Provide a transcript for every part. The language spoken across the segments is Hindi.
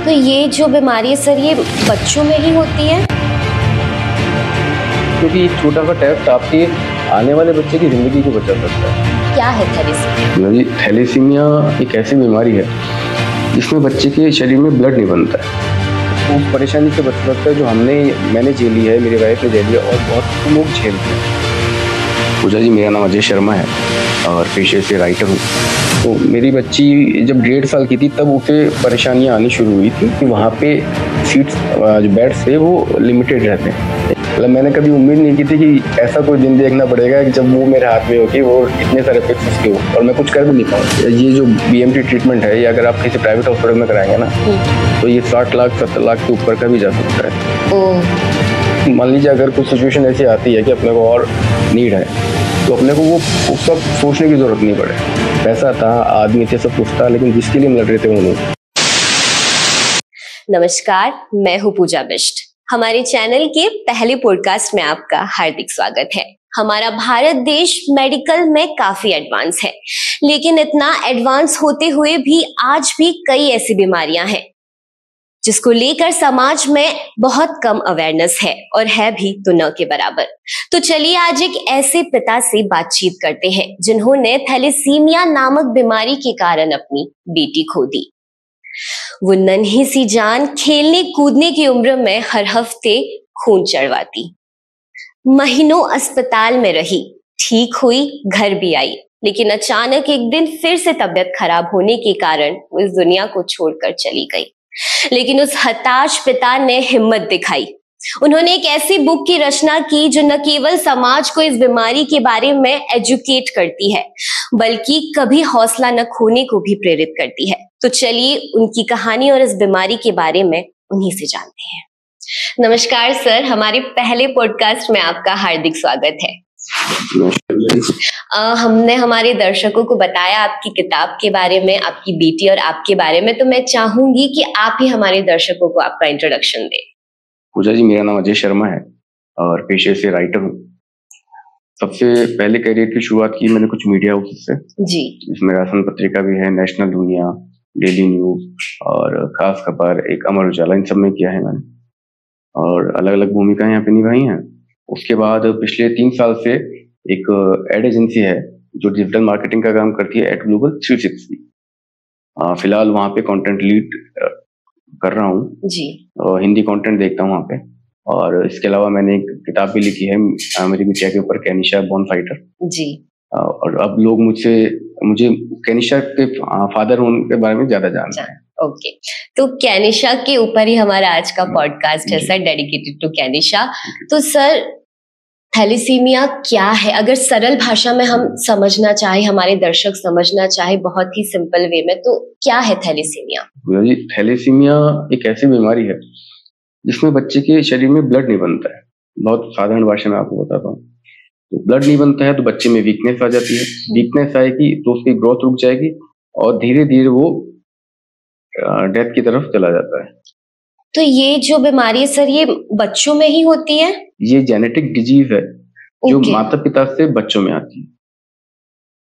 तो ये जो बीमारी है सर, ये बच्चों में ही होती है? क्योंकि एक छोटा सा टेस्ट आपके आने वाले बच्चे की जिंदगी को बचा सकता है। क्या है थैलेसीमिया? जी, थैलेसीमिया एक ऐसी बीमारी है जिसमें बच्चे के शरीर में ब्लड नहीं बनता है। उस परेशानी से बच सकता है जो मैंने झेली है, मेरी वाइफ ने झेली है और बहुत लोग झेलते हैं। पूजा जी, मेरा नाम अजय शर्मा है और पेशे से राइटर हूँ। तो मेरी बच्ची जब 1.5 साल की थी तब उसे परेशानियाँ आनी शुरू हुई थी कि वहाँ पे सीट्स जो बेड्स थे वो लिमिटेड रहते हैं। मतलब मैंने कभी उम्मीद नहीं की थी कि ऐसा कोई दिन देखना पड़ेगा कि जब वो मेरे हाथ में हो कि वो इतने सारे पिक्स उसके हो और मैं कुछ कर भी नहीं पाऊँ। ये जो बीएमटी ट्रीटमेंट है, ये अगर आप किसी प्राइवेट हॉस्पिटल में कराएंगे ना तो ये 60 लाख 70 लाख के ऊपर का भी जा सकता है। मान लीजिए अगर कुछ सिचुएशन ऐसी आती है कि अपने को और नीड है तो अपने को वो सब सोचने की जरूरत नहीं पड़े। पैसा था, आदमी थे, सब कुछ था, लेकिन जिसके लिए हम लड़ रहे थे वो नहीं। नमस्कार, मैं हूँ पूजा बिष्ट। हमारे चैनल के पहले पॉडकास्ट में आपका हार्दिक स्वागत है। हमारा भारत देश मेडिकल में काफी एडवांस है, लेकिन इतना एडवांस होते हुए भी आज भी कई ऐसी बीमारियां हैं जिसको लेकर समाज में बहुत कम अवेयरनेस है, और है भी तो न के बराबर। तो चलिए आज एक ऐसे पिता से बातचीत करते हैं जिन्होंने थैलेसीमिया नामक बीमारी के कारण अपनी बेटी खो दी। वो नन्ही सी जान खेलने कूदने की उम्र में हर हफ्ते खून चढ़वाती, महीनों अस्पताल में रही, ठीक हुई, घर भी आई, लेकिन अचानक एक दिन फिर से तबीयत खराब होने के कारण वो इस दुनिया को छोड़कर चली गई। लेकिन उस हताश पिता ने हिम्मत दिखाई। उन्होंने एक ऐसी बुक की रचना की जो न केवल समाज को इस बीमारी के बारे में एजुकेट करती है, बल्कि कभी हौसला न खोने को भी प्रेरित करती है। तो चलिए उनकी कहानी और इस बीमारी के बारे में उन्हीं से जानते हैं। नमस्कार सर, हमारे पहले पॉडकास्ट में आपका हार्दिक स्वागत है। हमने हमारे दर्शकों को बताया आपकी किताब के बारे में, आपकी बेटी और आपके बारे में, तो मैं चाहूंगी कि आप ही हमारे दर्शकों को आपका इंट्रोडक्शन दें। पूजा जी, मेरा नाम अजय शर्मा है और पेशे से राइटर हूँ। सबसे पहले करियर की शुरुआत की मैंने कुछ मीडिया हाउसेस से जी, जिसमें राशन पत्रिका भी है, नेशनल दुनिया, डेली न्यूज और खास खबर, एक अमर उजाला, इन सब में किया है मैंने और अलग अलग भूमिकाएं यहाँ पे निभाई हैं। उसके बाद पिछले 3 साल से एक एड एजेंसी है जो डिजिटल मार्केटिंग का काम करती है, एड ग्लोबल 360। फिलहाल वहाँ पे कंटेंट लीड कर रहा हूँ जी, और हिंदी कंटेंट देखता हूँ वहाँ पे। और इसके अलावा मैंने एक किताब भी लिखी है मेरी बिटिया के ऊपर, कैनिशा बॉर्न फाइटर जी। और अब लोग मुझे कैनिशा के फादर होने के बारे में ज्यादा जानते हैं। ओके, तो कैनिशा के ऊपर ही हमारा आज का पॉडकास्ट है सर, डेडिकेटेड टू कैनिशा। तो सर, थैलेसीमिया क्या है? अगर सरल भाषा में हम समझना चाहे, हमारे दर्शक समझना चाहे बहुत ही सिंपल वे में, तो क्या है थैलेसीमिया? जी, थैलेसीमिया एक ऐसी बीमारी है जिसमें बच्चे के शरीर में ब्लड नहीं बनता है। बहुत साधारण भाषा में आपको बताता हूँ। तो ब्लड नहीं बनता है तो बच्चे में वीकनेस आ जाती है। वीकनेस आएगी तो उसकी ग्रोथ रुक जाएगी और धीरे धीरे वो डेथ की तरफ चला जाता है। तो ये जो बीमारी है सर, ये बच्चों में ही होती है? ये जेनेटिक डिजीज है जो माता पिता से बच्चों में आती है।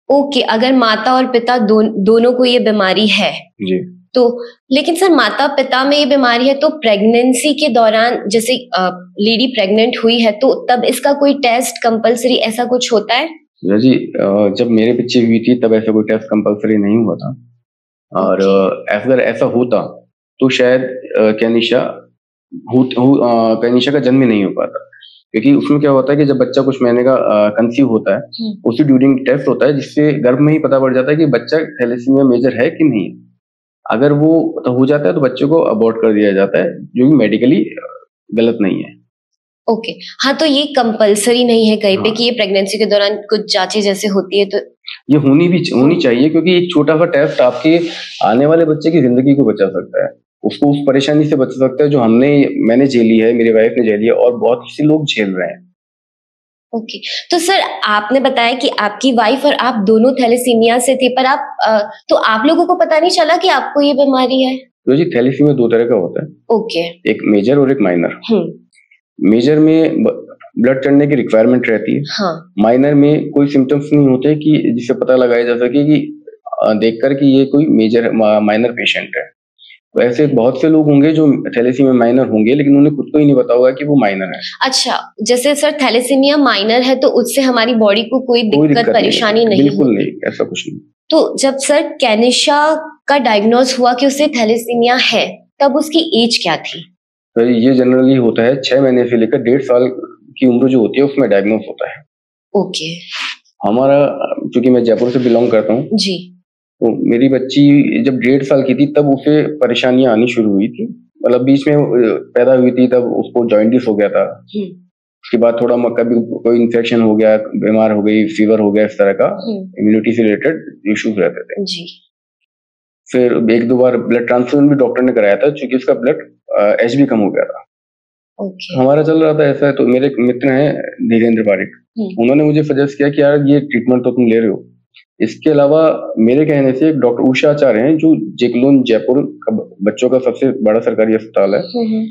ओके, अगर माता और पिता दोनों को ये बीमारी है जी, तो लेकिन सर माता पिता में ये बीमारी है तो प्रेगनेंसी के दौरान, जैसे लेडी प्रेग्नेंट हुई है तो तब इसका कोई टेस्ट कंपलसरी ऐसा कुछ होता है? जी, जब मेरे बच्चे हुई थी तब ऐसा कोई टेस्ट कंपलसरी नहीं हुआ था और अगर ऐसा होता तो शायद कैनिशा का जन्म ही नहीं हो पाता। क्योंकि उसमें क्या होता है कि जब बच्चा कुछ महीने का कंसीव होता है उसी ड्यूरिंग टेस्ट होता है जिससे गर्भ में ही पता पड़ जाता है कि बच्चा थैलेसीमिया मेजर है कि नहीं। अगर वो तो हो जाता है तो बच्चे को अबॉर्ट कर दिया जाता है, जो कि मेडिकली गलत नहीं है। ओके, हाँ, तो ये कंपलसरी नहीं है कहीं पे कि ये प्रेगनेंसी के दौरान कुछ जांचें जैसे होती है, तो ये होनी चाहिए क्योंकि एक छोटा सा टेस्ट आपके आने वाले बच्चे की जिंदगी को बचा सकता है, उसको उस परेशानी से बचा सकता है जो मैंने झेली है, मेरी वाइफ ने झेली है और बहुत से लोग झेल रहे हैं। ओके, तो सर आपने बताया कि आपकी वाइफ और आप दोनों थैलेसीमिया से थे, पर तो आप लोगों को पता नहीं चला कि आपको ये बीमारी है? तो जी, थैलेसीमिया 2 तरह का होता है। ओके, एक मेजर और एक माइनर। मेजर में ब्लड चढ़ने की रिक्वायरमेंट रहती है। हाँ। माइनर में कोई सिम्टम्स नहीं होते कि जिससे पता लगाया जा सके कि देखकर कि ये कोई माइनर पेशेंट है। तो ऐसे बहुत से लोग होंगे जो थैलेसीमिया माइनर होंगे, लेकिन उन्हें खुद को ही नहीं पता होगा कि वो माइनर है। अच्छा, जैसे सर थैलेसीमिया माइनर है तो उससे हमारी बॉडी को कोई दिक्कत परेशानी नहीं बिल्कुल होती? नहीं, ऐसा कुछ नहीं। तो जब सर कैनिशा का डायग्नोज हुआ कि उसे थैलेसीमिया है, तब उसकी एज क्या थी? तो ये जनरली होता है 6 महीने से लेकर 1.5 साल की उम्र जो होती है उसमें डायग्नोज होता है। ओके। हमारा, क्योंकि मैं जयपुर से बिलोंग करता हूँ जी। तो मेरी बच्ची जब 1.5 साल की थी तब उसे परेशानियां आनी शुरू हुई थी। मतलब बीच में पैदा हुई थी तब उसको जॉइंटिस हो गया था। उसके बाद थोड़ा कभी कोई इन्फेक्शन हो गया, बीमार हो गई, फीवर हो गया, इस तरह का इम्यूनिटी से रिलेटेड इश्यूज रहते थे। जी। फिर 1-2 बार ब्लड ट्रांसफ्यूजन भी डॉक्टर ने कराया था क्योंकि उसका ब्लड HB कम हो गया था। हमारा चल रहा था ऐसा। तो मेरे एक मित्र हैं धीरेन्द्र पारिक, उन्होंने मुझे सजेस्ट किया कि यार ये ट्रीटमेंट तो तुम ले रहे हो, इसके अलावा मेरे कहने से एक डॉक्टर उषा आचार्य हैं जो जेकलोन जयपुर का बच्चों का सबसे बड़ा सरकारी अस्पताल है,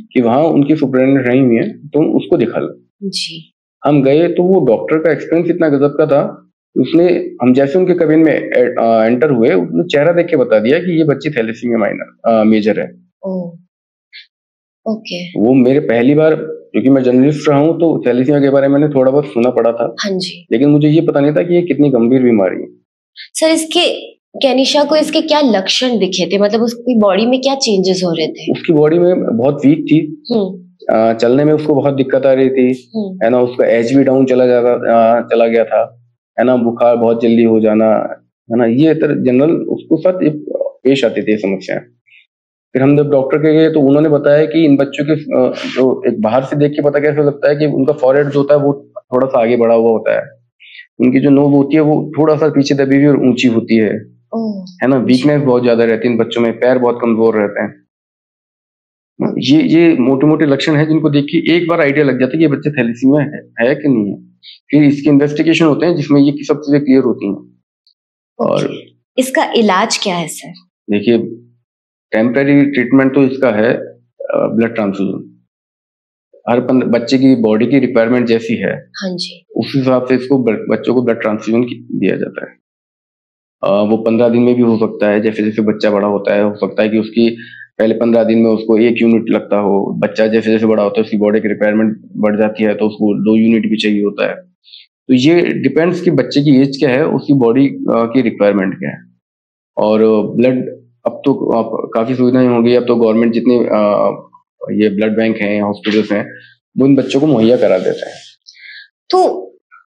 कि वहाँ उनकी सुपरिटेंडेंट रही हुई है, तुम उसको दिखा लो। जी। हम गए तो वो डॉक्टर का एक्सपीरियंस इतना गजब का था, उसने, हम जैसे उनके केबिन में एंटर हुए, उसने चेहरा देख के बता दिया कि ये बच्ची थैलेसीमिया माइनर मेजर है। ओके। वो मेरे पहली बार, क्योंकि मैं जर्नलिस्ट रहा हूँ तो थैलेसीमिया के बारे में मैंने थोड़ा बहुत सुना पड़ा था। हाँ जी। लेकिन मुझे ये पता नहीं था कि ये कितनी गंभीर बीमारी है। सर इसके कैनिशा को इसके क्या लक्षण दिखे थे, मतलब उसकी बॉडी में क्या चेंजेस हो रहे थे? उसकी बॉडी में बहुत वीक थी, चलने में उसको बहुत दिक्कत आ रही थी, है ना, उसका HB डाउन चला गया था, है ना, बुखार बहुत जल्दी हो जाना, है ना, ये जनरल उसको साथ पेश आती थी समस्याएं। फिर हम जब डॉक्टर के गए तो उन्होंने बताया कि इन बच्चों के जो एक बाहर से देख के पता कैसे लगता है कि उनका फॉरहेड जो होता है वो थोड़ा सा आगे बढ़ा हुआ होता है, उनकी जो नोज होती है वो थोड़ा सा पीछे दबी हुई और ऊंची होती है ना, वीकनेस बहुत ज्यादा रहती है इन बच्चों में, पैर बहुत कमजोर रहते हैं। ये मोटे मोटे लक्षण है जिनको देख के एक बार आइडिया लग जाता है कि ये बच्चे थैलेसीमिया है कि नहीं है। फिर इसके इन्वेस्टिगेशन होते हैं जिसमें ये सब चीजें क्लियर होती हैं। और इसका इलाज क्या है सर? देखिए, टेम्परेरी ट्रीटमेंट तो इसका है ब्लड ट्रांसफ्यूजन। हर बच्चे की बॉडी की रिक्वायरमेंट जैसी है, हाँ जी, उस हिसाब से इसको बच्चों को ब्लड ट्रांसफ्यूजन दिया जाता है। वो 15 दिन में भी हो सकता है, जैसे जैसे बच्चा बड़ा होता है हो सकता है कि उसकी पहले 15 दिन में उसको 1 यूनिट लगता हो, बच्चा जैसे जैसे बड़ा होता है उसकी बॉडी की रिक्वायरमेंट बढ़ जाती है तो उसको 2 यूनिट भी चाहिए होता है। तो ये डिपेंड्स कि बच्चे की एज क्या है, उसकी बॉडी की रिक्वायरमेंट क्या है। और ब्लड अब तो काफी सुविधाएं हो गई, अब तो गवर्नमेंट जितने ये ब्लड बैंक हैं, हॉस्पिटल्स हैं, वो इन बच्चों को मुहैया करा देते हैं। तो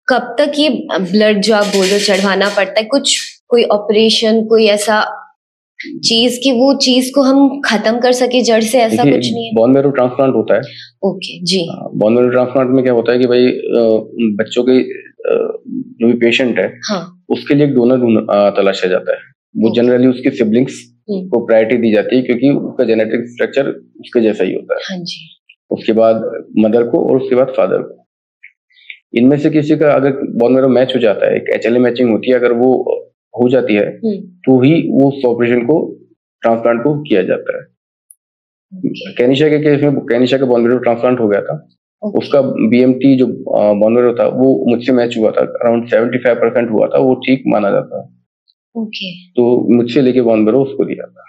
कब तक ये ब्लड जो आप बोल रहे हो चढ़वाना पड़ता है? कुछ कोई ऑपरेशन, कोई ऐसा चीज की वो चीज को हम खत्म कर सके जड़ से, ऐसा कुछ नहीं है? बोन मैरो ट्रांसप्लांट होता है। ओके जी। बोन मैरो ट्रांसप्लांट में क्या होता है कि भाई बच्चों के जो भी पेशेंट है, हाँ, उसके लिए एक डोनर तलाशा जाता है। वो जनरली उसके सिबलिंग्स को प्रायोरिटी दी जाती है क्योंकि उसका जेनेटिक स्ट्रक्चर उसके जैसा ही होता है। हाँ जी। उसके बाद मदर को और उसके बाद फादर को। इनमें से किसी का अगर बोन मैरो मैच हो जाता है, एक HLA मैचिंग होती है, अगर वो हो जाती है तो ही वो उस ऑपरेशन को, ट्रांसप्लांट को किया जाता है। कैनिशा के केस में कैनिशा का बोन मैरो ट्रांसप्लांट हो गया था। उसका BMT जो बोन मैरो था वो मुझसे मैच हुआ था, अराउंड 75% हुआ था, वो ठीक माना जाता है। ओके। तो मुझसे लेके बोन मैरो उसको दिया था।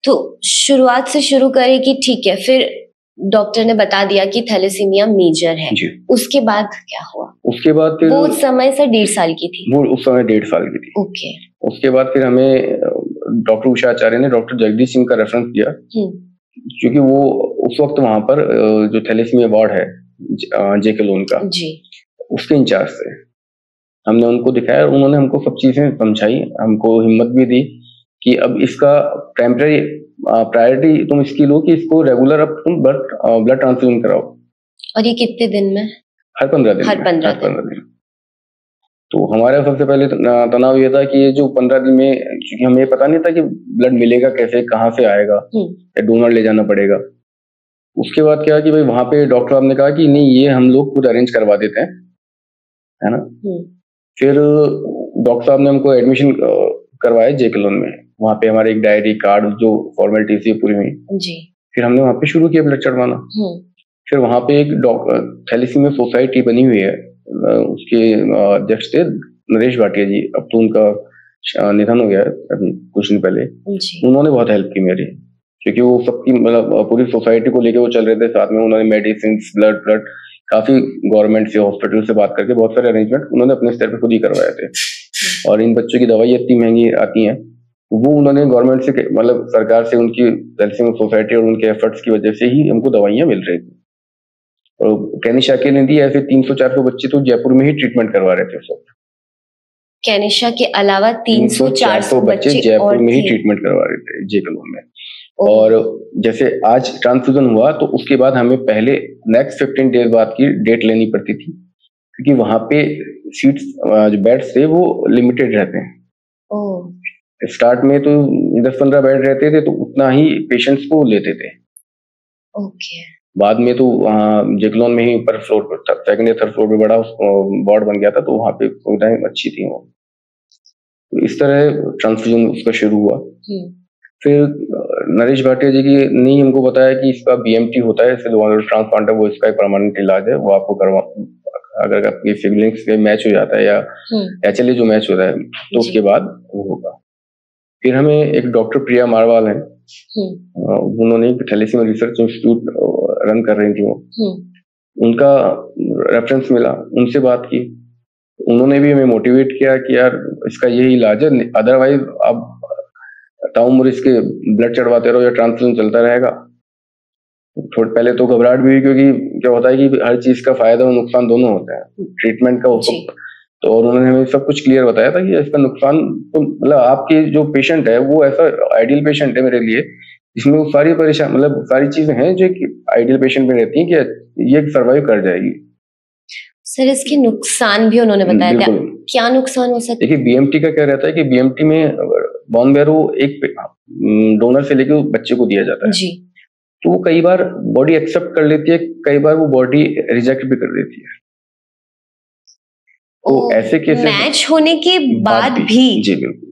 तो शुरुआत से शुरू करें कि ठीक है, फिर डॉक्टर ने बता दिया कि थैलेसीमिया मेजर है, उसके बाद क्या हुआ? उसके बाद फिर वो उस समय से 1.5 साल की थी? वो उस समय 1.5 साल की थी। ओके। उसके बाद फिर हमें डॉक्टर उषा आचार्य ने डॉक्टर जगदीश सिंह का रेफरेंस दिया, क्योंकि वो उस वक्त वहां पर जो थैलेसीमिया वार्ड है जेकेलोन का जी, उसके इंचार्ज थे। हमने उनको दिखाया और उन्होंने हमको सब चीजें समझाई, हमको हिम्मत भी दी कि अब इसका टेम्परेरी प्रायोरिटी तुम इसकी लो कि इसको रेगुलर अब तुम ब्लड ट्रांसफ्यूजन कराओ। और ये कितने दिन में? हर 15 दिन। हर 15 दिन। तो हमारा सबसे पहले तनाव ये था कि ये जो 15 दिन में, क्योंकि हमें पता नहीं था कि ब्लड मिलेगा कैसे, कहाँ से आएगा, या डोनर ले जाना पड़ेगा। उसके बाद क्या कि भाई वहां पे डॉक्टर साहब ने कहा कि नहीं, ये हम लोग खुद अरेंज करवा देते हैं, है ना। फिर डॉक्टर साहब ने हमको एडमिशन करवाया जेकेलोन में। वहाँ पे हमारे एक डायरी, कार्ड, जो फॉर्मेलिटी थी पूरी हुई जी। फिर हमने वहाँ पे शुरू किया ब्लड चढ़वाना। फिर वहाँ पे एक थैलेसीमिया सोसाइटी बनी हुई है, उसके अध्यक्ष थे नरेश भाटिया जी। अब तो उनका निधन हो गया है अभी कुछ दिन पहले। उन्होंने बहुत हेल्प की मेरी। क्योंकि वो सबकी मतलब पूरी सोसाइटी को लेके वो चल रहे थे साथ में। उन्होंने मेडिसिन, ब्लड काफी गवर्नमेंट से, हॉस्पिटल से बात करके बहुत सारे अरेंजमेंट उन्होंने अपने स्तर पे खुद ही करवाए थे। और इन बच्चों की दवाई इतनी महंगी आती हैं, वो उन्होंने गवर्नमेंट से मतलब सरकार से उनकी सोसाइटी और उनके एफर्ट्स की वजह से ही हमको दवाइयाँ मिल रही थी। और कैनिशा के लिए ऐसे 300-400 बच्चे तो जयपुर में ही ट्रीटमेंट करवा रहे थे उस वक्त। कैनिशा के अलावा 300-400 बच्चे जयपुर में ही ट्रीटमेंट करवा रहे थे जे कॉलोनी में। और जैसे आज ट्रांसफ्यूजन हुआ तो उसके बाद हमें पहले नेक्स्ट 15 डेज बाद की डेट लेनी पड़ती थी, क्योंकि वहां पे सीट्स जो बेड्स थे वो लिमिटेड रहते हैं। स्टार्ट में तो 10-15 बेड रहते थे, तो उतना ही पेशेंट्स को लेते थे। बाद में तो जेकलॉन में ही ऊपर फ्लोर पर था, सेकंड या थर्ड फ्लोर पे बड़ा वार्ड बन गया था, तो वहां पे सुविधाएं अच्छी थी। वो तो इस तरह ट्रांसफ्यूजन उसका शुरू हुआ। फिर नरेश भाटिया जी की ने हमको बताया कि इसका बीएमटी होता है, ट्रांसप्लांटर, वो इसका एक परमानेंट इलाज है, वो आपको करवा, अगर आपके सिबलिंग्स से मैच हो जाता है या एचएलए जो मैच होता है तो उसके बाद वो होगा। फिर हमें एक डॉक्टर प्रिया मारवाल है, उन्होंने थैलेसीमिया रिसर्च इंस्टीट्यूट रन कर रही थी वो, उनका रेफरेंस मिला, उनसे बात की। उन्होंने भी हमें मोटिवेट किया कि यार इसका यही इलाज है, अदरवाइज आप ताउम्र इसके ब्लड चढ़वाते रहो या ट्रांसफ्यूजन चलता रहेगा। थोड़ा पहले तो घबराहट भी हुई, क्योंकि क्या होता है कि हर चीज का फायदा और नुकसान दोनों होता है ट्रीटमेंट का। तो और उन्होंने हमें सब कुछ क्लियर बताया था कि इसका नुकसान तो मतलब आपके जो पेशेंट है वो ऐसा आइडियल पेशेंट है मेरे लिए, जिसमें वो सारी परेशान मतलब सारी चीजें हैं जो आइडियल पेशेंट में रहती हैं कि ये सर्वाइव कर जाएगी। सर इसके नुकसान भी उन्होंने बताया था, क्या नुकसान हो सकते? देखिए बीएमटी का क्या रहता है कि बीएमटी में बोन मैरो एक डोनर से लेके बच्चे को दिया जाता है जी। तो वो कई बार बॉडी एक्सेप्ट कर लेती है, कई बार वो बॉडी रिजेक्ट भी कर देती है। तो ऐसे केसेस मैच होने के बाद भी जी बिल्कुल।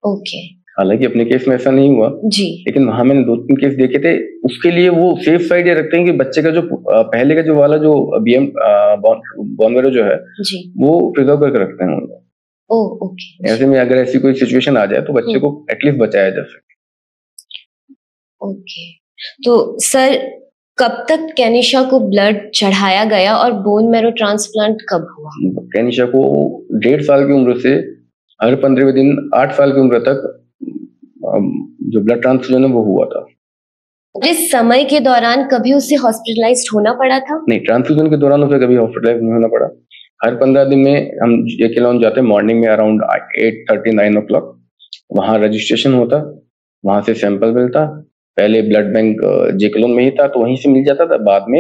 ओके। हालांकि अपने केस में ऐसा नहीं हुआ जी, लेकिन वहां मैंने 2-3 केस देखे थे। उसके लिए वो सेफ साइड ये रखते हैं कि बच्चे का जो पहले का जो वाला जो बीएम बोन मैरो जो है जी, वो प्रिजर्व करके रखते हैं। ओके। ऐसे में अगर ऐसी कोई सिचुएशन आ जाए तो बच्चे को एटलीस्ट बचाया जा सके। ओके, तो सर कब तक कैनिशा को ब्लड चढ़ाया गया और बोन मैरो ट्रांसप्लांट कब हुआ? कैनिशा को 1.5 साल की उम्र से हर 15वें दिन 8 साल की उम्र तक जो ब्लड ट्रांसफ्यूजन है वो हुआ था। इस समय के दौरान कभी उसे हॉस्पिटलाइज्ड होना पड़ा था? नहीं, ट्रांसफ्यूजन के दौरान उसे कभी हॉस्पिटलाइज नहीं होना पड़ा। हर 15 दिन में हम जेकेलॉन जाते हैं, मॉर्निंग में अराउंड 8:30-9 o'clock। वहाँ रजिस्ट्रेशन होता, वहां से सैंपल मिलता। पहले ब्लड बैंक जेकेलॉन में ही था तो वहीं से मिल जाता था, बाद में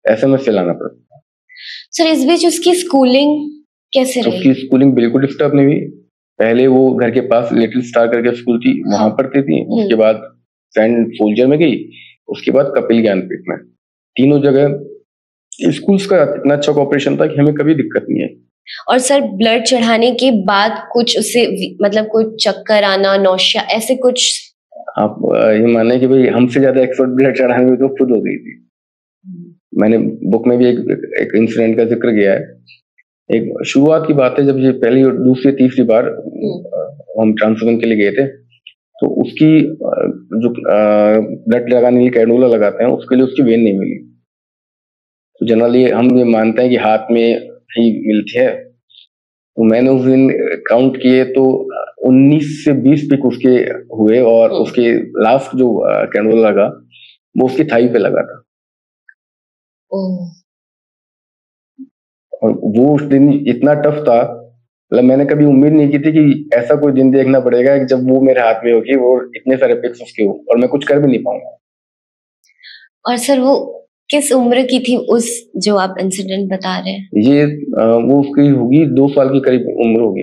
एसएमएस से लाना पड़ता। सर इस बीच उसकी स्कूलिंग कैसे रही? उसकी स्कूलिंग बिल्कुल डिस्टर्ब नहीं हुई। पहले वो घर के पास लिटिल स्टार करके स्कूल थी, वहां पढ़ती थी। उसके बाद सेंट सोल्जर में गई, उसके बाद कपिल ज्ञानपीठ में। तीनों जगह स्कूल्स का इतना अच्छा कोऑपरेशन था कि हमें कभी दिक्कत नहीं आई। और सर ब्लड चढ़ाने के बाद कुछ उसे मतलब कोई चक्कर आना, नौशिया, ऐसे कुछ? आप ये माने कि भाई हमसे ज्यादा एक्सपर्ट ब्लड चढ़ाने में तो खुद हो गई थी। मैंने बुक में भी एक इंसिडेंट का जिक्र किया है। एक शुरुआत की बात है, जब ये पहली और दूसरी तीसरी बार हम ट्रांसफ्यूजन के लिए गए थे, तो उसकी जो ब्लड लगाने के लिए कैनुला लगाते हैं, उसके लिए उसकी वेन नहीं मिली। तो जनरली हम ये मानते हैं कि हाथ में ही मिलती है। तो मैंने उस दिन काउंट किए तो 19 से 20 पिक उसके हुए, और उसके लास्ट जो कैनुला लगा वो उसकी थाई पे लगा था। और वो उस दिन इतना टफ था, मतलब मैंने कभी उम्मीद नहीं की थी कि ऐसा कोई दिन देखना पड़ेगा कि जब वो मेरे हाथ में होगी, वो इतने सारे पिक्स उसके हो और मैं कुछ कर भी नहीं पाऊंगा। और सर वो किस उम्र की थी उस जो आप इंसिडेंट बता रहे हैं? ये वो उसकी होगी 2 साल की करीब उम्र होगी,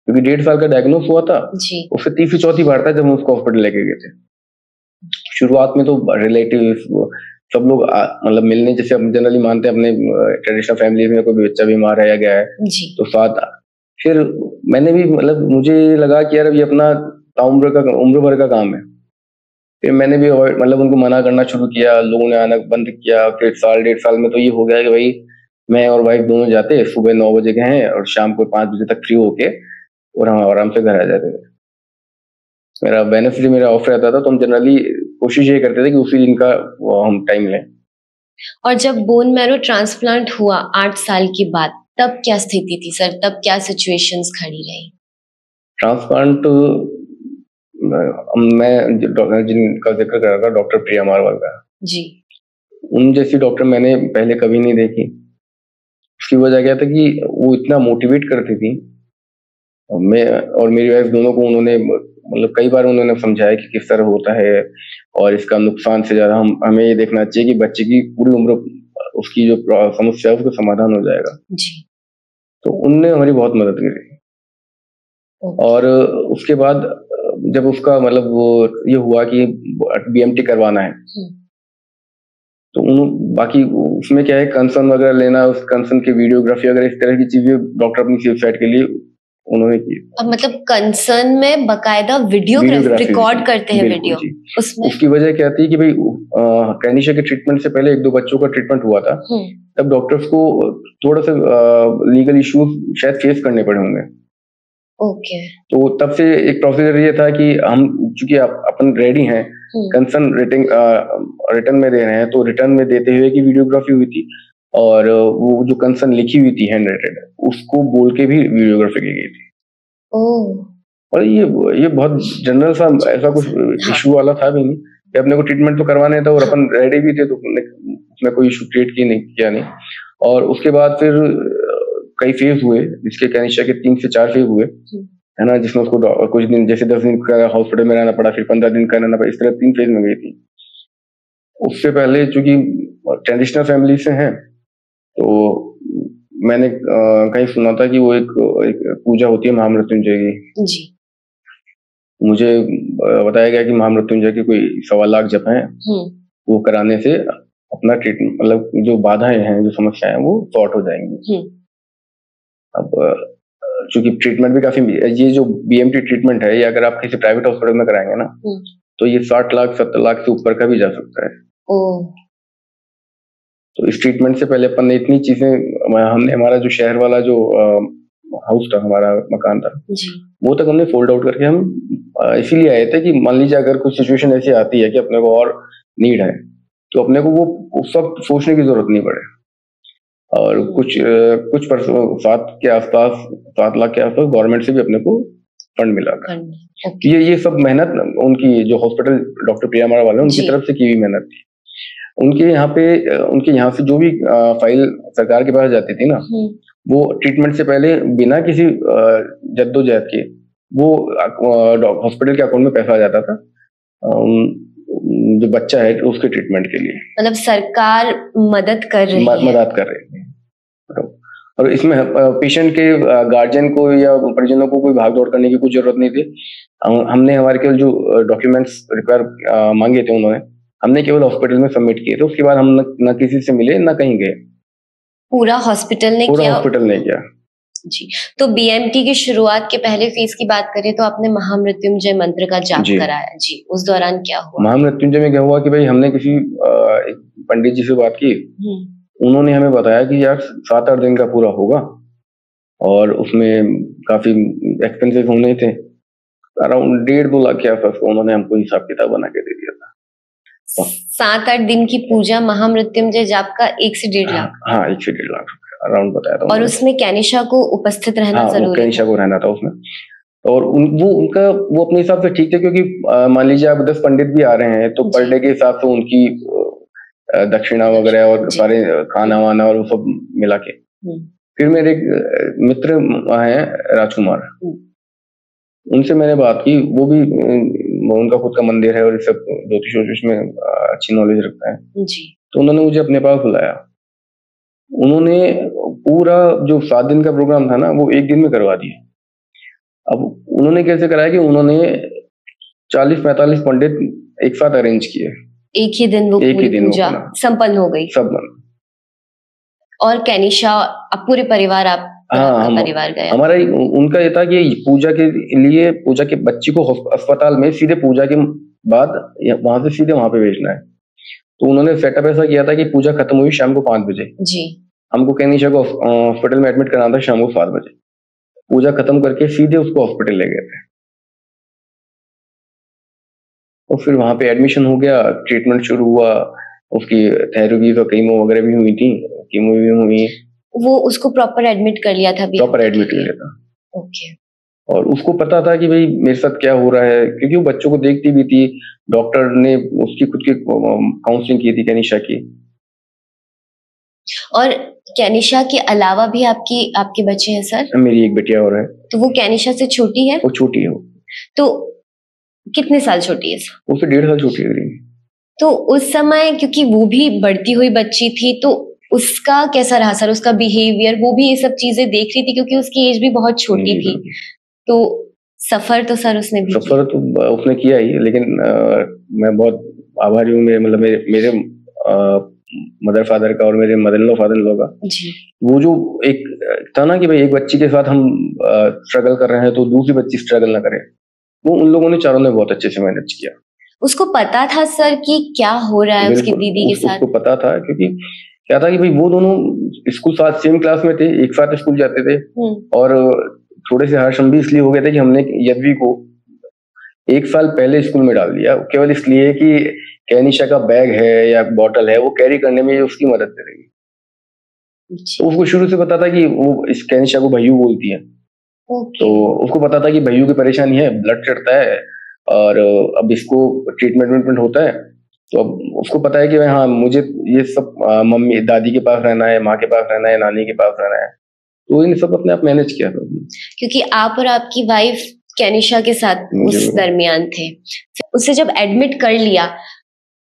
क्योंकि 1.5 साल का डायग्नोस हुआ था जी। उससे 3री-4थी बार था जब हम उसको हॉस्पिटल लेके गए थे। शुरुआत में तो रिलेटिव सब लोग मतलब मिलने, जैसे हम जनरली मानते हैं अपने ट्रेडिशनल फैमिली में कोई बच्चा बीमार है या गया है जी, तो साथ। फिर मैंने भी मतलब मुझे लगा कि यार अभी अपना उम्र भर का काम है। फिर मैंने भी मतलब उनको मना करना शुरू किया, लोगों ने आना बंद किया। फिर 1.5 साल में तो ये हो गया कि भाई मैं और वाइफ दोनों जाते, सुबह 9 बजे गए हैं और शाम को 5 बजे तक फ्री होके और हम आराम से घर आ जाते थे। मेरा वेडनेसडे मेरा ऑफ रहता था, तो हम जनरली कोशिश ये करते थे कि उसी दिन का हम टाइम लें। और जब बोन मैरो ट्रांसप्लांट हुआ 8 साल के बाद, तब क्या स्थिति थी सर? तब क्या सिचुएशंस खड़ी रही? ट्रांसप्लांट मैं जिनका जिक्र कर रहा था, डॉक्टर प्रिया मारवाल का जी, उन जैसी डॉक्टर मैंने पहले कभी नहीं देखी। उसकी वजह क्या था कि वो इतना मोटिवेट करती थी, मैं और मेरी वाइफ दोनों को उन्होंने मतलब कई बार उन्होंने समझाया कि किस तरह होता है और इसका नुकसान से ज्यादा हमें ये देखना चाहिए कि बच्चे की पूरी उम्र उसकी जो समस्या है उसका समाधान हो जाएगा जी। तो उनने हमारी बहुत मदद करी। और उसके बाद जब उसका मतलब वो ये हुआ कि बीएमटी करवाना है, तो बाकी उसमें क्या है, कंसर्न वगैरह लेना, उस कंसर्न की वीडियोग्राफी वगैरह इस तरह की चीजें डॉक्टर अपनी सेफ साइड के लिए उन्होंने की। अब मतलब कंसर्न में बकायदा वीडियोग्राफी रिकॉर्ड करते हैं वीडियो उसमें। उसकी वजह क्या थी कि भाई कैनिशा के ट्रीटमेंट से पहले 1-2 बच्चों का ट्रीटमेंट हुआ था, तब डॉक्टर्स को थोड़ा सा लीगल इश्यूज शायद फेस करने पड़े होंगे। ओके। तो तब से एक प्रोसीजर ये था कि हम चूंकि अपन रेडी हैं, कंसर्न रिटर्न में दे रहे हैं, तो रिटर्न में देते हुए की वीडियोग्राफी हुई थी और वो जो कंसर्न लिखी हुई थी हैंड राइटेड, उसको बोल के भी वीडियोग्राफी की गई थी। और ये बहुत जनरल सा, ऐसा कुछ इशू वाला था भी नहीं कि अपने को ट्रीटमेंट तो करवाने था और अपन रेडी भी थे, तो उसमें कोई इशू क्रिएट किया नहीं। और उसके बाद फिर कई फेज हुए, जिसके कैनिशा के 3 से 4 फेज हुए, है ना, जिसमें उसको कुछ दिन जैसे 10 दिन का हॉस्पिटल में रहना पड़ा, फिर 15 दिन का रहना पड़ा, इस तरह 3 फेज में गई थी। उससे पहले चूंकि ट्रेडिशनल फैमिली से हैं, तो मैंने कहीं सुना था कि वो एक पूजा होती है महामृत्युंजय की जी। मुझे बताया गया कि महामृत्युंजय की कोई 1.25 लाख जप हैं, वो कराने से अपना ट्रीटमेंट मतलब जो बाधाएं हैं, जो समस्याएं हैं, वो सॉर्ट हो जाएंगी। अब चूंकि ट्रीटमेंट भी काफी, ये जो बीएमटी ट्रीटमेंट है, ये अगर आप किसी प्राइवेट हॉस्पिटल में कराएंगे ना, तो ये 60 लाख 70 लाख से ऊपर का भी जा सकता है। तो इस ट्रीटमेंट से पहले अपन ने इतनी चीजें, हमने हमारा जो शहर वाला जो हाउस था, हमारा मकान था जी, वो तक हमने फोल्ड आउट करके हम इसीलिए आए थे कि मान लीजिए अगर कुछ सिचुएशन ऐसी आती है कि अपने को और नीड है, तो अपने को वो उस वक्त सोचने की जरूरत नहीं पड़े। और कुछ 7 के आसपास, 7 लाख के आसपास गवर्नमेंट से भी अपने को फंड मिला था। ये सब मेहनत उनकी, जो हॉस्पिटल डॉक्टर प्रिया मारा वाले उनकी तरफ से की हुई मेहनत थी। उनके यहाँ से जो भी फाइल सरकार के पास जाती थी ना, वो ट्रीटमेंट से पहले बिना किसी जद्दोजहद के वो हॉस्पिटल के अकाउंट में पैसा आ जाता था, जो बच्चा है उसके ट्रीटमेंट के लिए। मतलब सरकार मदद कर रही है। और इसमें पेशेंट के गार्जियन को या परिजनों को कोई भाग दौड़ करने की कोई जरूरत नहीं थी। हमने हमारे केवल जो डॉक्यूमेंट्स रिक्वायर मांगे थे, उन्होंने हमने केवल हॉस्पिटल में सबमिट किए थे। उसके बाद हम न किसी से मिले, न कहीं गए। पूरा हॉस्पिटल ने किया जी। तो बीएमटी की शुरुआत के पहले फेज की बात करें तो आपने महामृत्युंजय मंत्र का जाप कराया जी। उस दौरान क्या हुआ? महामृत्युंजय में क्या हुआ कि भाई हमने किसी एक पंडित जी से बात की, उन्होंने हमें बताया कि यार 7-8 दिन का पूरा होगा और उसमें काफी एक्सपेंसिव होने थे, अराउंड 1.5-2 लाख के आसपास। उन्होंने हमको हिसाब किताब बना के दे दिया था। 7-8 दिन की पूजा महामृत्युंजय जाप का 1 से 1.5 लाख? हाँ, 1 से 1.5 लाख अराउंड बताया था। और उसमें कैनिशा को उपस्थित रहना जरूरी था? कैनिशा को रहना था उसमें। और वो अपने हिसाब से ठीक थे, क्योंकि मान लीजिए आप 10 पंडित भी आ रहे हैं, तो पर डे के हिसाब से उनकी दक्षिणा वगैरह और सारे खाना वाना और वो सब मिला के। फिर मेरे एक मित्र हैं राजकुमार, उनसे मैंने बात की। वो भी उनका खुद का मंदिर है और इस सब ज्योतिष में अच्छी नॉलेज रखता है जी। तो उन्होंने मुझे अपने पास बुलाया। उन्होंने पूरा जो 7 दिन का प्रोग्राम था ना, वो 1 दिन में करवा दिया। अब उन्होंने कैसे कराया कि उन्होंने 40-45 पंडित एक साथ अरेंज किए, एक ही दिन वो पूरी पूजा संपन्न हो गई सब। और कैनिशा अब पूरे परिवार, आप परिवार गया? हमारा उनका ये था कि पूजा के बच्ची को अस्पताल में सीधे पूजा के बाद वहां से सीधे वहां पे भेजना है। तो उन्होंने सेटअप ऐसा किया था कि पूजा खत्म हुई शाम को 5 बजे जी, हमको कैनिशा को हॉस्पिटल में एडमिट कराना था शाम को 7 बजे। पूजा खत्म करके सीधे उसको हॉस्पिटल ले गए थे। और फिर वहाँ पे एडमिशन हो गया, ट्रीटमेंट शुरू हुआ, उसकी थेरेपी और कीमो वगैरह भी हुई थी, कीमो भी हुई। वो उसको प्रॉपर एडमिट कर लिया था? प्रॉपर एडमिट कर लिया था। ओके। और उसको पता था कि भाई मेरे साथ क्या हो रहा है, क्योंकि वो बच्चों को देखती भी थी। डॉक्टर ने उसकी खुद की काउंसलिंग की थी कैनिशा की। और कैनिशा के अलावा भी आपके बच्चे हैं सर? मेरी एक बेटिया और है। तो वो कैनिशा से छोटी है? वो छोटी है। तो कितने साल छोटी है सर? उससे 1.5 साल छोटी है। तो उस समय क्योंकि वो भी बढ़ती हुई बच्ची थी, तो उसका कैसा रहा सर, उसका बिहेवियर? वो भी ये सब चीजें देख रही थी क्योंकि उसकी एज भी बहुत छोटी थी, तो सफर तो सर उसने भी सफर तो उसने किया ही, लेकिन मैं बहुत आभारी हूँ मेरे मदर फादर का और मेरे mother in law father in law का जी। वो जो एक था ना कि भाई एक बच्ची के साथ हम स्ट्रगल कर रहे हैं तो दूसरी बच्ची स्ट्रगल ना करे, वो उन लोगों ने चारों ने बहुत अच्छे से मैनेज किया। उसको पता था सर कि क्या हो रहा है उसकी दीदी के साथ? उसको पता था, क्योंकि क्या था कि भाई वो दोनों स्कूल साथ सेम क्लास में थे, एक साथ स्कूल जाते थे। और थोड़े से हर्ष हम भी इसलिए हो गए थे कि हमने यद्वी को 1 साल पहले स्कूल में डाल दिया, केवल इसलिए कि कैनिशा का बैग है या बॉटल है वो कैरी करने में उसकी मदद करेगी। तो उसको शुरू से पता था कि वो इस कैनिशा को भैयू बोलती है। तो उसको पता था कि भैयू की परेशानी है, ब्लड चढ़ता है और अब इसको ट्रीटमेंट होता है। तो अब उसको पता है कि भाई हाँ मुझे ये सब मम्मी दादी के पास रहना है, माँ के पास रहना है, नानी के पास रहना है। तो इन सब अपने आप मैनेज किया था। क्योंकि आप और आपकी वाइफ कैनिशा के साथ उस दरमियान थे, उसे जब एडमिट कर लिया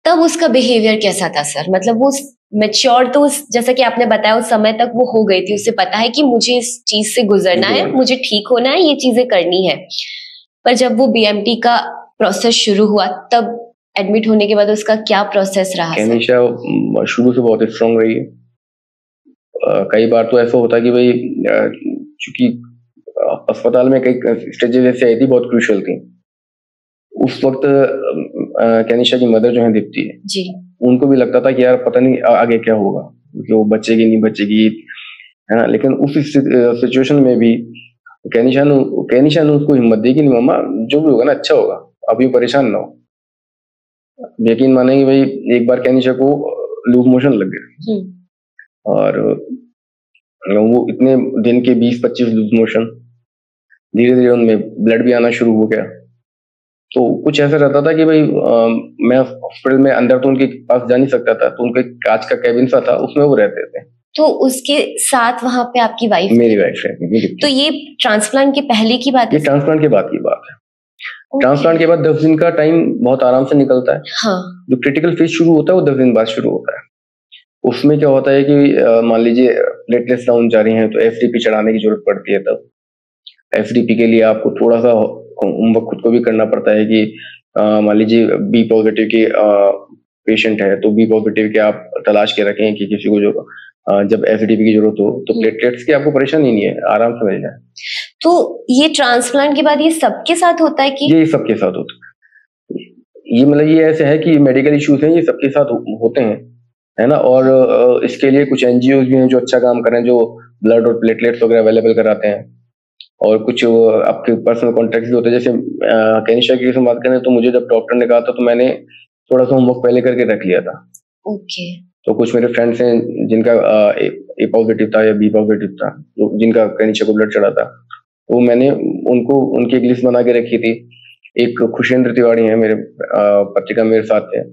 तब उसका बिहेवियर कैसा था सर? मतलब वो मैच्योर तो जैसा कि आपने बताया उस समय तक वो हो गई थी, उसे पता है कि मुझे इस चीज से गुजरना है, मुझे ठीक होना है, ये चीजें करनी है। पर जब वो बीएमटी का प्रोसेस शुरू हुआ तब एडमिट होने के बाद उसका क्या प्रोसेस रहा? कैनिशा शुरू से बहुत स्ट्रांग रही है। कई बार तो ऐसा होता कि भाई चूंकि अस्पताल में कई स्टेजेस ऐसे आई थी बहुत क्रूशियल थी, उस वक्त कैनिशा की मदर जो है दीप्ति जी, उनको भी लगता था कि यार पता नहीं आगे क्या होगा, क्योंकि वो बचेगी नहीं बचेगी, है ना। लेकिन उस सिचुएशन में भी कैनिशा ने उसको हिम्मत दी कि नहीं मम्मा जो भी होगा ना अच्छा होगा, अभी परेशान ना हो। यकीन मानेंगे भाई एक बार कैनिशा को लूज मोशन लग गए और वो इतने दिन के 20-25 लूज मोशन, धीरे धीरे उनमें ब्लड भी आना शुरू हो गया। तो कुछ ऐसा रहता था कि भाई मैं हॉस्पिटल में अंदर तो उनके पास जा नहीं सकता था, तो उनके कांच का कैबिन सा था, उसमें वो रहते थे। तो उसके साथ वहां पे आपकी वाइफ? मेरी वाइफ है। तो ये ट्रांसप्लांट के पहले की बात है? ये ट्रांसप्लांट के बाद की बात है। ट्रांसप्लांट के बाद 10 दिन का टाइम बहुत आराम से निकलता है। हाँ। जो क्रिटिकल फेज शुरू होता है वो 10 दिन बाद शुरू होता है। उसमें क्या होता है कि मान लीजिए प्लेटलेट्स डाउन जा रही हैं तो एफडीपी चढ़ाने की जरूरत पड़ती है। तब एफडीपी के लिए आपको थोड़ा सा होमवर्क खुद को भी करना पड़ता है कि मान लीजिए बी पॉजिटिव के पेशेंट है तो बी पॉजिटिव के आप तलाश के रखें कि किसी को जो जब एफडीपी की जरूरत हो तो प्लेटलेट्स की आपको परेशानी नहीं है, आराम से मिल जाए। तो ये ट्रांसप्लांट के बाद ये सबके साथ होता है कि? ये सबके साथ होता है। ये मतलब ये ऐसे है कि मेडिकल इश्यूज हैं, ये सबके साथ होते हैं, है ना। और इसके लिए कुछ एनजीओ भी हैं जो अच्छा काम कर रहे हैं, जो ब्लड और प्लेटलेट्स वगैरह अवेलेबल कराते हैं। और कुछ आपके पर्सनल कॉन्टेक्ट भी होते हैं। जैसे कैनिशा की बात करें तो मुझे जब डॉक्टर ने कहा था तो मैंने थोड़ा सा होमवर्क पहले करके रख लिया था। ओके। तो कुछ मेरे फ्रेंड्स हैं जिनका ए पॉजिटिव था या बी पॉजिटिव था, तो जिनका कैनिशा को ब्लड चढ़ा था, तो मैंने उनको उनकी एक लिस्ट बना के रखी थी। एक खुशेंद्र तिवारी है मेरे पत्रिका मेरे साथ है,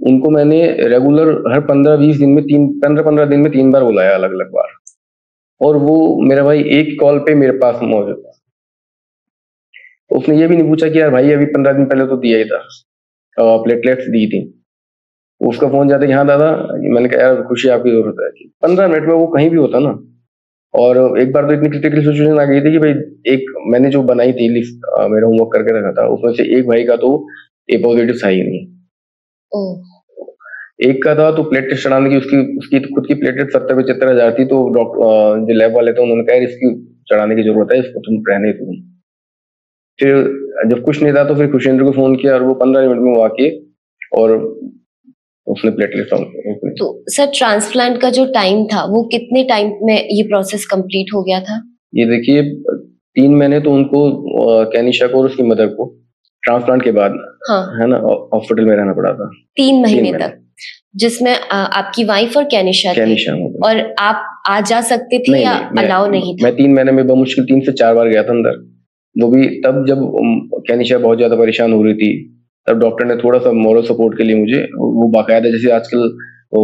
उनको मैंने रेगुलर हर 15-20 दिन में 15 दिन में 3 बार बुलाया, अलग अलग बार। और वो मेरा भाई एक कॉल पे मेरे पास मौजूद था। तो उसने ये भी नहीं पूछा कि यार भाई अभी 15 दिन पहले तो दिया ही था, प्लेटलेट्स दी थी। उसका फोन जाता है कि हाँ दादा, मैंने कहा यार खुशी आपकी जरूरत है। 15 मिनट में वो कहीं भी होता ना। और एक बार तो इतनी क्रिटिकल सिचुएशन आ गई थी कि भाई एक मैंने जो बनाई थी लिस्ट, मेरा होमवर्क करके रखा था, उसमें से एक भाई का तो ए पॉजिटिव था ही नहीं। एक का था तो प्लेटलेट चढ़ाने की उसकी खुद की प्लेटलेट 70-75 हजार थी। तो डॉक्टर जो लैब वाले थे उन्होंने कहा इसकी चढ़ाने की जरूरत है, इसको तुम रहने दो। फिर जब कुछ नहीं था तो फिर खुशेंद्र को फोन किया और वो 15 मिनट में वो आके और उसने प्लेटलेट डाउन। तो सर ट्रांसप्लांट का जो टाइम था वो कितने टाइम में ये प्रोसेस कंप्लीट हो गया था? ये देखिए 3 महीने तो उनको कैनिशा को और उसकी मदर को ट्रांसप्लांट के बाद हाँ है ना, हॉस्पिटल में रहना पड़ा था 3 महीने तक, जिसमें आपकी वाइफ और कैनिशा थी, और आप आ जा सकते थे या अलाउ नहीं था? मैं 3 महीने में बमुश्किल 3 से 4 बार गया था अंदर, वो भी तब जब कैनिशा बहुत ज्यादा परेशान हो रही थी, तब डॉक्टर ने थोड़ा सा मॉरल सपोर्ट के लिए मुझे वो बाकायदा, जैसे आजकल वो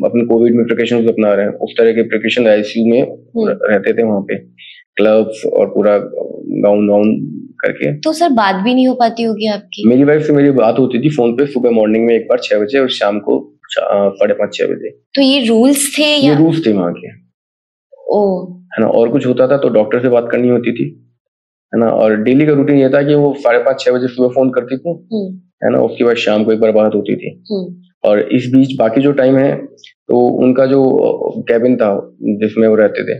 अपने कोविड में प्रिकॉशंस अपना रहे हैं, उस तरह के प्रिकॉशन आईसीयू में रहते थे वहाँ पे, ग्लव्स और पूरा गाउन वाउन करके। तो सर बात भी नहीं हो पाती होगी आपकी? मेरी वाइफ से मेरी बात होती थी फोन पे, सुबह मॉर्निंग में एक बार 6 बजे और शाम को 5:30-6 बजे। तो ये रूल्स थे या? ये रूल्स थे वहाँ के, ओ है ना। और कुछ होता था तो डॉक्टर से बात करनी होती थी, है ना। और डेली का रूटीन ये था कि वो 5:30-6 बजे सुबह फोन करती थी, है ना। उसके बाद शाम को एक बार बात होती थी। और इस बीच बाकी जो टाइम है तो उनका जो कैबिन था जिसमें वो रहते थे,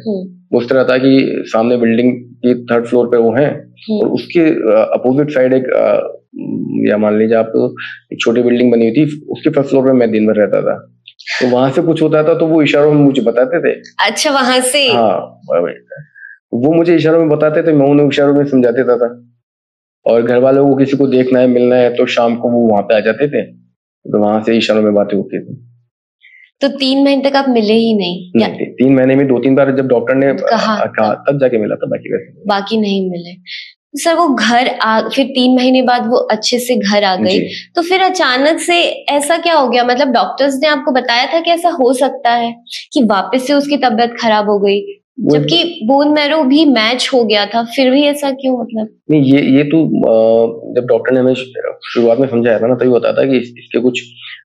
वो उस तरह था कि सामने बिल्डिंग की 3rd फ्लोर पे वो हैं, और उसके अपोजिट साइड एक या मान लीजिए आप एक छोटी बिल्डिंग बनी हुई थी, उसके 1st फ्लोर पे मैं दिन भर रहता था। तो वहां से कुछ होता था तो वो इशारों में मुझे बताते थे। अच्छा, वहां से? हाँ, वो मुझे इशारों में बताते थे, मैं उन्हें इशारों में समझा देता था। और घर वालों को किसी को देखना है, मिलना है, तो शाम को वो वहां पे आ जाते थे, तो वहां से इशारों में बातें होती थी। तो 3 महीने तक आप मिले ही नहीं? या 3 महीने में 2-3 बार जब डॉक्टर ने कहा तब जाके मिला था, बाकी नहीं मिले। सर वो घर फिर 3 महीने बाद वो अच्छे से घर आ गई, तो फिर अचानक से ऐसा क्या हो गया? मतलब डॉक्टर्स ने आपको बताया था कि ऐसा हो सकता है कि वापस से उसकी तबीयत खराब हो गई, जबकि बोन मैरो भी मैच हो गया था, फिर भी ऐसा क्यों? मतलब नहीं, ये तो जब डॉक्टर ने हमें शुरुआत में समझाया था ना, तभी बताया था कि इसके कुछ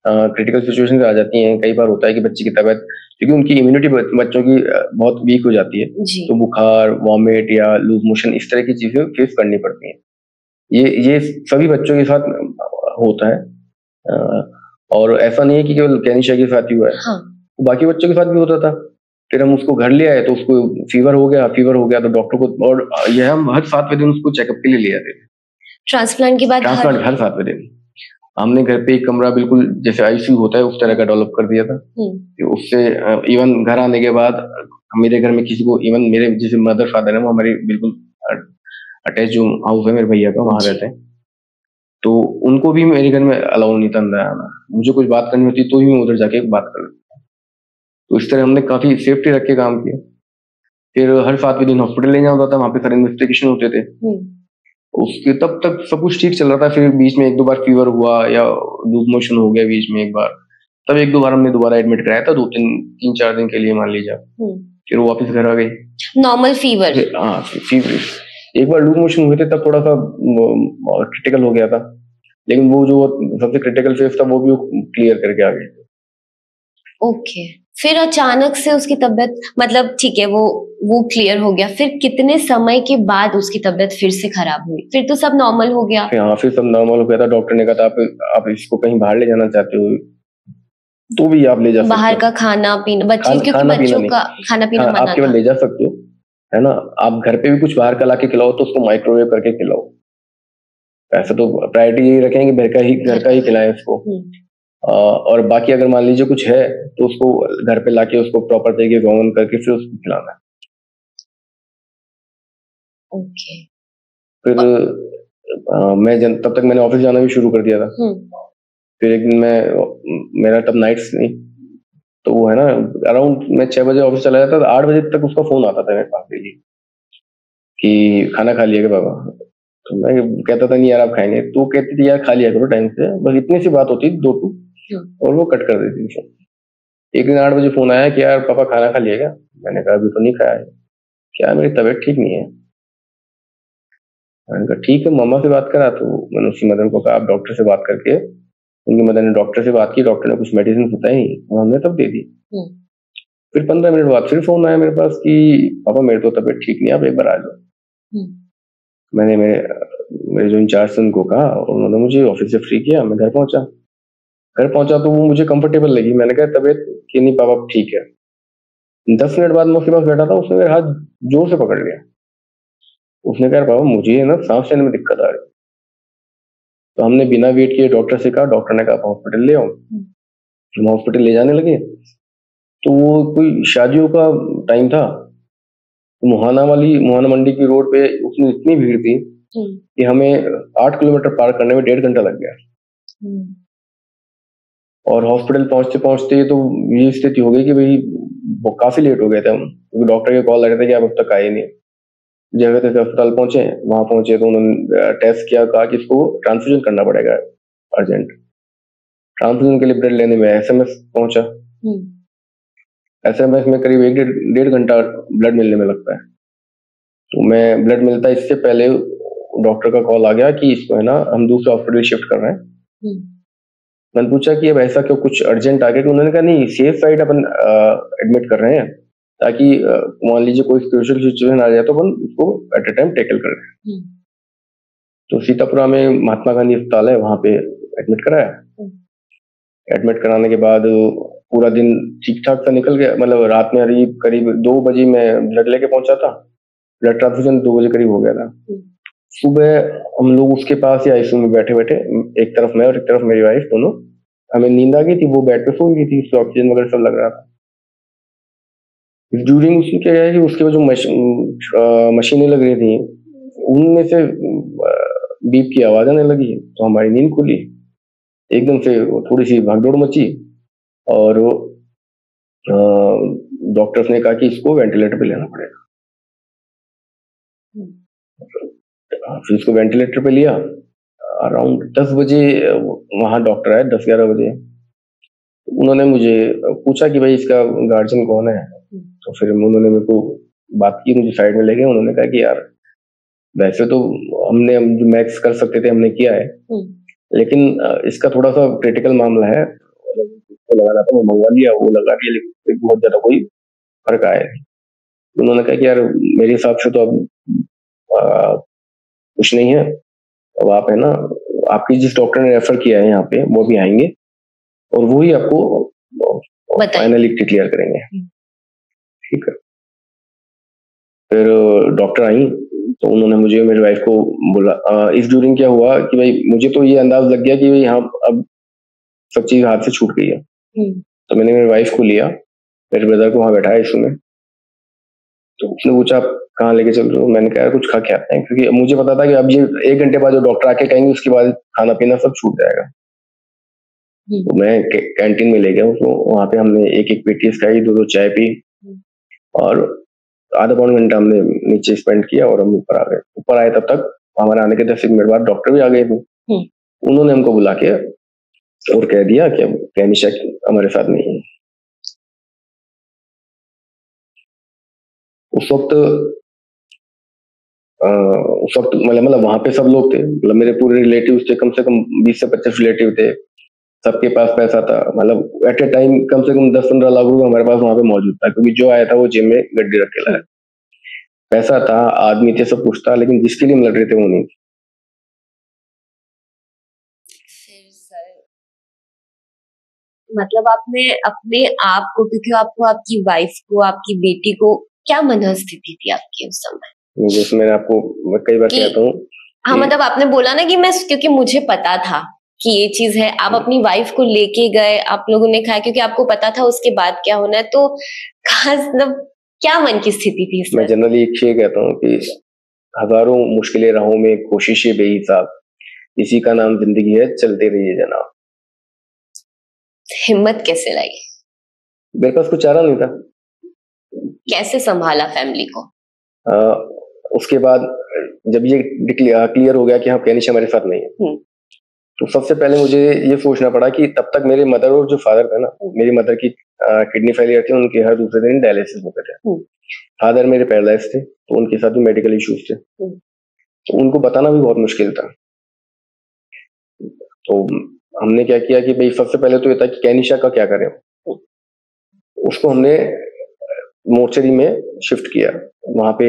क्रिटिकल सिचुएशन आ जाती हैं। कई बार होता है कि बच्चे की तबीयत, क्योंकि उनकी इम्यूनिटी बच्चों की बहुत वीक हो जाती है, तो बुखार, वॉमिट या लूज मोशन, इस तरह की चीजें फेस करनी पड़ती हैं। ये सभी बच्चों के साथ होता है, और ऐसा नहीं है कि केवल कैनिशा के साथ ही हुआ है। हाँ। बाकी बच्चों के साथ भी होता था। फिर हम उसको घर ले आए तो उसको फीवर हो गया तो डॉक्टर को, और यह हम हर 7वें दिन उसको चेकअप के लिए ले आते थे। ट्रांसप्लांट के बाद हर 7वें दिन हमने घर पे एक कमरा बिल्कुल जैसे आईसीयू होता है उस तरह का डेवलप कर दिया था। उससे इवन घर आने के बाद मेरे घर में किसी को, इवन मेरे जैसे मदर फादर है, वो हमारी बिल्कुल अटैच जो हाउस है मेरे भैया का, वहां रहते हैं, तो उनको भी मेरे घर में अलाउ नहीं था अंदर आना। मुझे कुछ बात करनी होती तो ही मैं उधर जाके बात कर लेता। तो इस तरह हमने काफी सेफ्टी रख के काम किया। फिर हर 7वें दिन हॉस्पिटल ले जाना होता था, वहां पे सारे इन्वेस्टिगेशन होते थे। उसके तब तक सब कुछ ठीक चल रहा था। फिर बीच में 1-2 बार फीवर हुआ या लूज मोशन हो गया बीच में एक बार, तब 1-2 बार हमने दोबारा एडमिट कराया था, 3-4 दिन के लिए मान लीजिए। फिर वो वापस घर आ गई, नॉर्मल फीवर। हाँ, फीवर। एक बार लूज मोशन हुए थे तब थोड़ा सा क्रिटिकल हो गया था, लेकिन वो जो सबसे क्रिटिकल फेज था वो भी क्लियर करके आ गई। ओके। फिर अचानक से उसकी तबीयत, मतलब ठीक है, वो क्लियर हो गया, फिर कितने समय के बाद उसकी तबीयत फिर से खराब हुई? फिर तो सब नॉर्मल हो गया? हाँ, फिर सब नॉर्मल हो गया था। डॉक्टर ने कहा था आप इसको कहीं बाहर ले जाना चाहते हो तो भी आप ले जा सकते हो। बाहर का खाना पीना, बच्चों का खाना पीना मना आप केवल ले जा सकते हो, है ना। आप घर पे भी कुछ बाहर का ला के खिलाओ तो उसको माइक्रोवेव करके खिलाओ। ऐसा तो प्रायोरिटी यही रखेंगे घर का ही खिलाएं उसको। और बाकी अगर मान लीजिए कुछ है तो उसको घर पे लाके उसको प्रॉपर तरीके से ऑन करके फिर उसको खिलाना है। ओके। फिर तब तक मैंने ऑफिस जाना भी शुरू कर दिया था। फिर एक दिन मेरा तब नाइट्स नहीं, तो वो है ना, अराउंड मैं 6 बजे ऑफिस चला जाता था, 8 बजे तक उसका फोन आता था मेरे पास डेली कि खाना खा लिया क्या बाबा। तो मैं कहता था नहीं यार आप खाएंगे, तो कहती थी यार खा लिया करो टाइम से, बस इतनी सी बात होती थी 2-2, और वो कट कर देती थी। एक दिन 8 बजे फोन आया कि यार पापा खाना खा लिया क्या। मैंने कहा अभी तो नहीं खाया है। क्या मेरी तबीयत ठीक नहीं है। मैंने कहा ठीक है, मम्मा से बात करा। तो मैंने उसकी मदर को कहा आप डॉक्टर से बात करके, उनकी मदर ने डॉक्टर से बात की, डॉक्टर ने कुछ मेडिसिन बताई, हमने तब दे दी। फिर 15 मिनट बाद फिर फोन आया मेरे पास कि पापा मेरी तो तबीयत ठीक नहीं है, आप एक बार आ जाओ। मैंने मेरे जो इंचार्ज थे उनको कहा, उन्होंने मुझे ऑफिस से फ्री किया। मैं घर पहुंचा तो वो मुझे कंफर्टेबल लगी। मैंने कहा तबीयत कि नहीं पापा ठीक है। 10 मिनट बाद मैं उसके पास बैठा था, उसने मेरा हाथ जोर से पकड़ लिया। उसने कहा पापा मुझे ना सांस लेने में दिक्कत आ रही। तो हमने बिना वेट किए डॉक्टर से कहा, डॉक्टर ने कहा हॉस्पिटल ले आओ। हम हॉस्पिटल ले जाने लगे, तो वो कोई शादियों का टाइम था, मुहाना मंडी की रोड पे उसमें इतनी भीड़ थी कि हमें 8 किलोमीटर पार करने में 1.5 घंटा लग गया। और हॉस्पिटल पहुंचते पहुंचते तो ये स्थिति हो गई कि भाई काफी लेट हो गए थे हम, क्योंकि डॉक्टर के कॉल लगे थे कि आप अब तक आए नहीं। जगह तक अस्पताल पहुंचे, वहां पहुंचे तो उन्होंने टेस्ट किया, कहा कि इसको ट्रांसफ्यूजन करना पड़ेगा अर्जेंट। ट्रांसफ्यूजन के लिए ब्लड लेने में एसएमएस पहुंचा। एसएमएस में करीब 1-1.5 घंटा ब्लड मिलने में लगता है। तो मैं ब्लड मिलता है इससे पहले डॉक्टर का कॉल आ गया कि इसको है ना हम दूसरे हॉस्पिटल शिफ्ट कर रहे हैं। मैंने पूछा कि अब ऐसा क्यों, कुछ अर्जेंट आ गया? कि उन्होंने कहा नहीं, सेफ साइड अपन एडमिट कर रहे हैं, ताकि मान लीजिए कोई क्रूशियल सिचुएशन आ जाए तो अपन उसको एट ए टाइम टैकल कर रहे हैं। तो सीतापुरा में महात्मा गांधी अस्पताल है, वहां पे एडमिट कराया। एडमिट कराने के बाद पूरा दिन ठीक ठाक सा निकल गया, मतलब रात में करीब 2 बजे मैं ब्लड लेके पहुंचा था। ब्लड ट्रांसफ्यूजन 2 बजे करीब हो गया था। सुबह हम लोग उसके पास ही आईसीयू में बैठे बैठे, एक तरफ मैं और एक तरफ मेरी वाइफ, दोनों, हमें नींद आ गई थी। वो बेड पे सो गई थी, उसको ऑक्सीजन वगैरह सब लग रहा था। ड्यूरिंग उसमें क्या है कि उसके जो मशीनें लग रही थी, उनमें से बीप की आवाज आने लगी, तो हमारी नींद खुली। एकदम से थोड़ी सी भागदौड़ मची और डॉक्टर्स ने कहा कि इसको वेंटिलेटर पे लेना पड़ेगा। फिर इसको वेंटिलेटर पे लिया। अराउंड 10 बजे वहां डॉक्टर आए, 10-11 बजे। उन्होंने मुझे पूछा कि भाई इसका गार्जियन कौन है। तो फिर उन्होंने मेरे को बात की, मुझे साइड में लेके उन्होंने कहा कि यार वैसे तो हमने जो मैक्स कर सकते थे हमने किया है, लेकिन इसका थोड़ा सा क्रिटिकल मामला है। तो लगाना था, वो मंगवा लिया, वो लगा दिया, लेकिन बहुत ज्यादा कोई फर्क आया नहीं। उन्होंने कहा कि यार मेरे हिसाब से तो अब कुछ नहीं है, अब आप है ना, आपकी जिस डॉक्टर ने रेफर किया है यहाँ पे वो भी आएंगे और वो ही आपको फाइनली क्लियर करेंगे। ठीक है। फिर डॉक्टर आई तो उन्होंने मुझे, मेरी वाइफ को बोला। इस ड्यूरिंग क्या हुआ कि भाई मुझे तो ये अंदाज लग गया कि भाई हाँ अब सब चीज हाथ से छूट गई है। तो मैंने मेरी वाइफ को लिया, मेरे ब्रदर को वहां बैठाया इशू में। तो उसने पूछा आप कहाँ लेके चल रहे हो? मैंने कहा कुछ खा के आते हैं, क्योंकि मुझे पता था कि अब ये 1 घंटे बाद जो डॉक्टर आके कहेंगे उसके बाद खाना पीना सब छूट जाएगा। तो मैं कैंटीन में ले गया उसको। वहां पे हमने एक पेटीज खाई, 2 चाय पी और आधा पौन घंटा हमने नीचे स्पेंड किया और हम ऊपर आ गए। ऊपर आए तब तक हमारे आने के 10 मिनट बाद डॉक्टर भी आ गए थे। उन्होंने हमको बुला के और कह दिया कि अब कैनिशा हमारे साथ नहीं है। उस वक्त मतलब वहां पे सब लोग थे, मतलब मेरे पूरे रिलेटिव थे, कम से कम 20 से 25 रिलेटिव थे। सबके पास पैसा था, मतलब एट ए टाइम कम से कम 10-15 लाख रुपए हमारे पास वहां पे मौजूद था, क्योंकि जो आया था वो जेब में गड्डी रख के लाया। पैसा था, आदमी थे, सब कुछ था, लेकिन जिसके लिए हम लड़ रहे थे वो नहीं। मतलब आपने अपने आप को, क्योंकि आपको आपकी वाइफ को, आपकी बेटी को, क्या मनोस्थिति थी आपकी उस समय? जैसे मैंने आपको कई बार कहता हूँ, हाँ, मतलब आपने बोला ना कि मैं, क्योंकि मुझे पता था कि ये चीज है, आप अपनी वाइफ को लेके गए, आप लोगों ने खाया, क्योंकि आपको पता था उसके बाद क्या होना है। तो खास मतलब क्या मन की स्थिति थी? मैं जनरली एक चीज कहता हूँ कि हजारों मुश्किलें राहों में कोशिशें बेहिसाब, इसी का नाम जिंदगी है, चलते रहिए जनाब। हिम्मत कैसे लाई? मेरे पास कुछ चारा नहीं था। कैसे संभाला फैमिली को? उसके बाद जब ये क्लियर हो गया कि हाँ कैनिशा हमारे साथ नहीं है, तो सबसे पहले मुझे ये सोचना पड़ा कि तब तक मेरे मदर और जो फादर थे ना, मेरी मदर की किडनी फेलियर थी, उनके हर दूसरे दिन डायलिसिस होते थे। फादर मेरे पैरालाइज थे, तो उनके साथ भी मेडिकल इश्यूज थे, तो उनको बताना भी बहुत मुश्किल था। तो हमने क्या किया कि भाई सबसे पहले तो ये था कि कैनिशा का क्या करें। उसको हमने मोर्चरी में शिफ्ट किया। वहां पे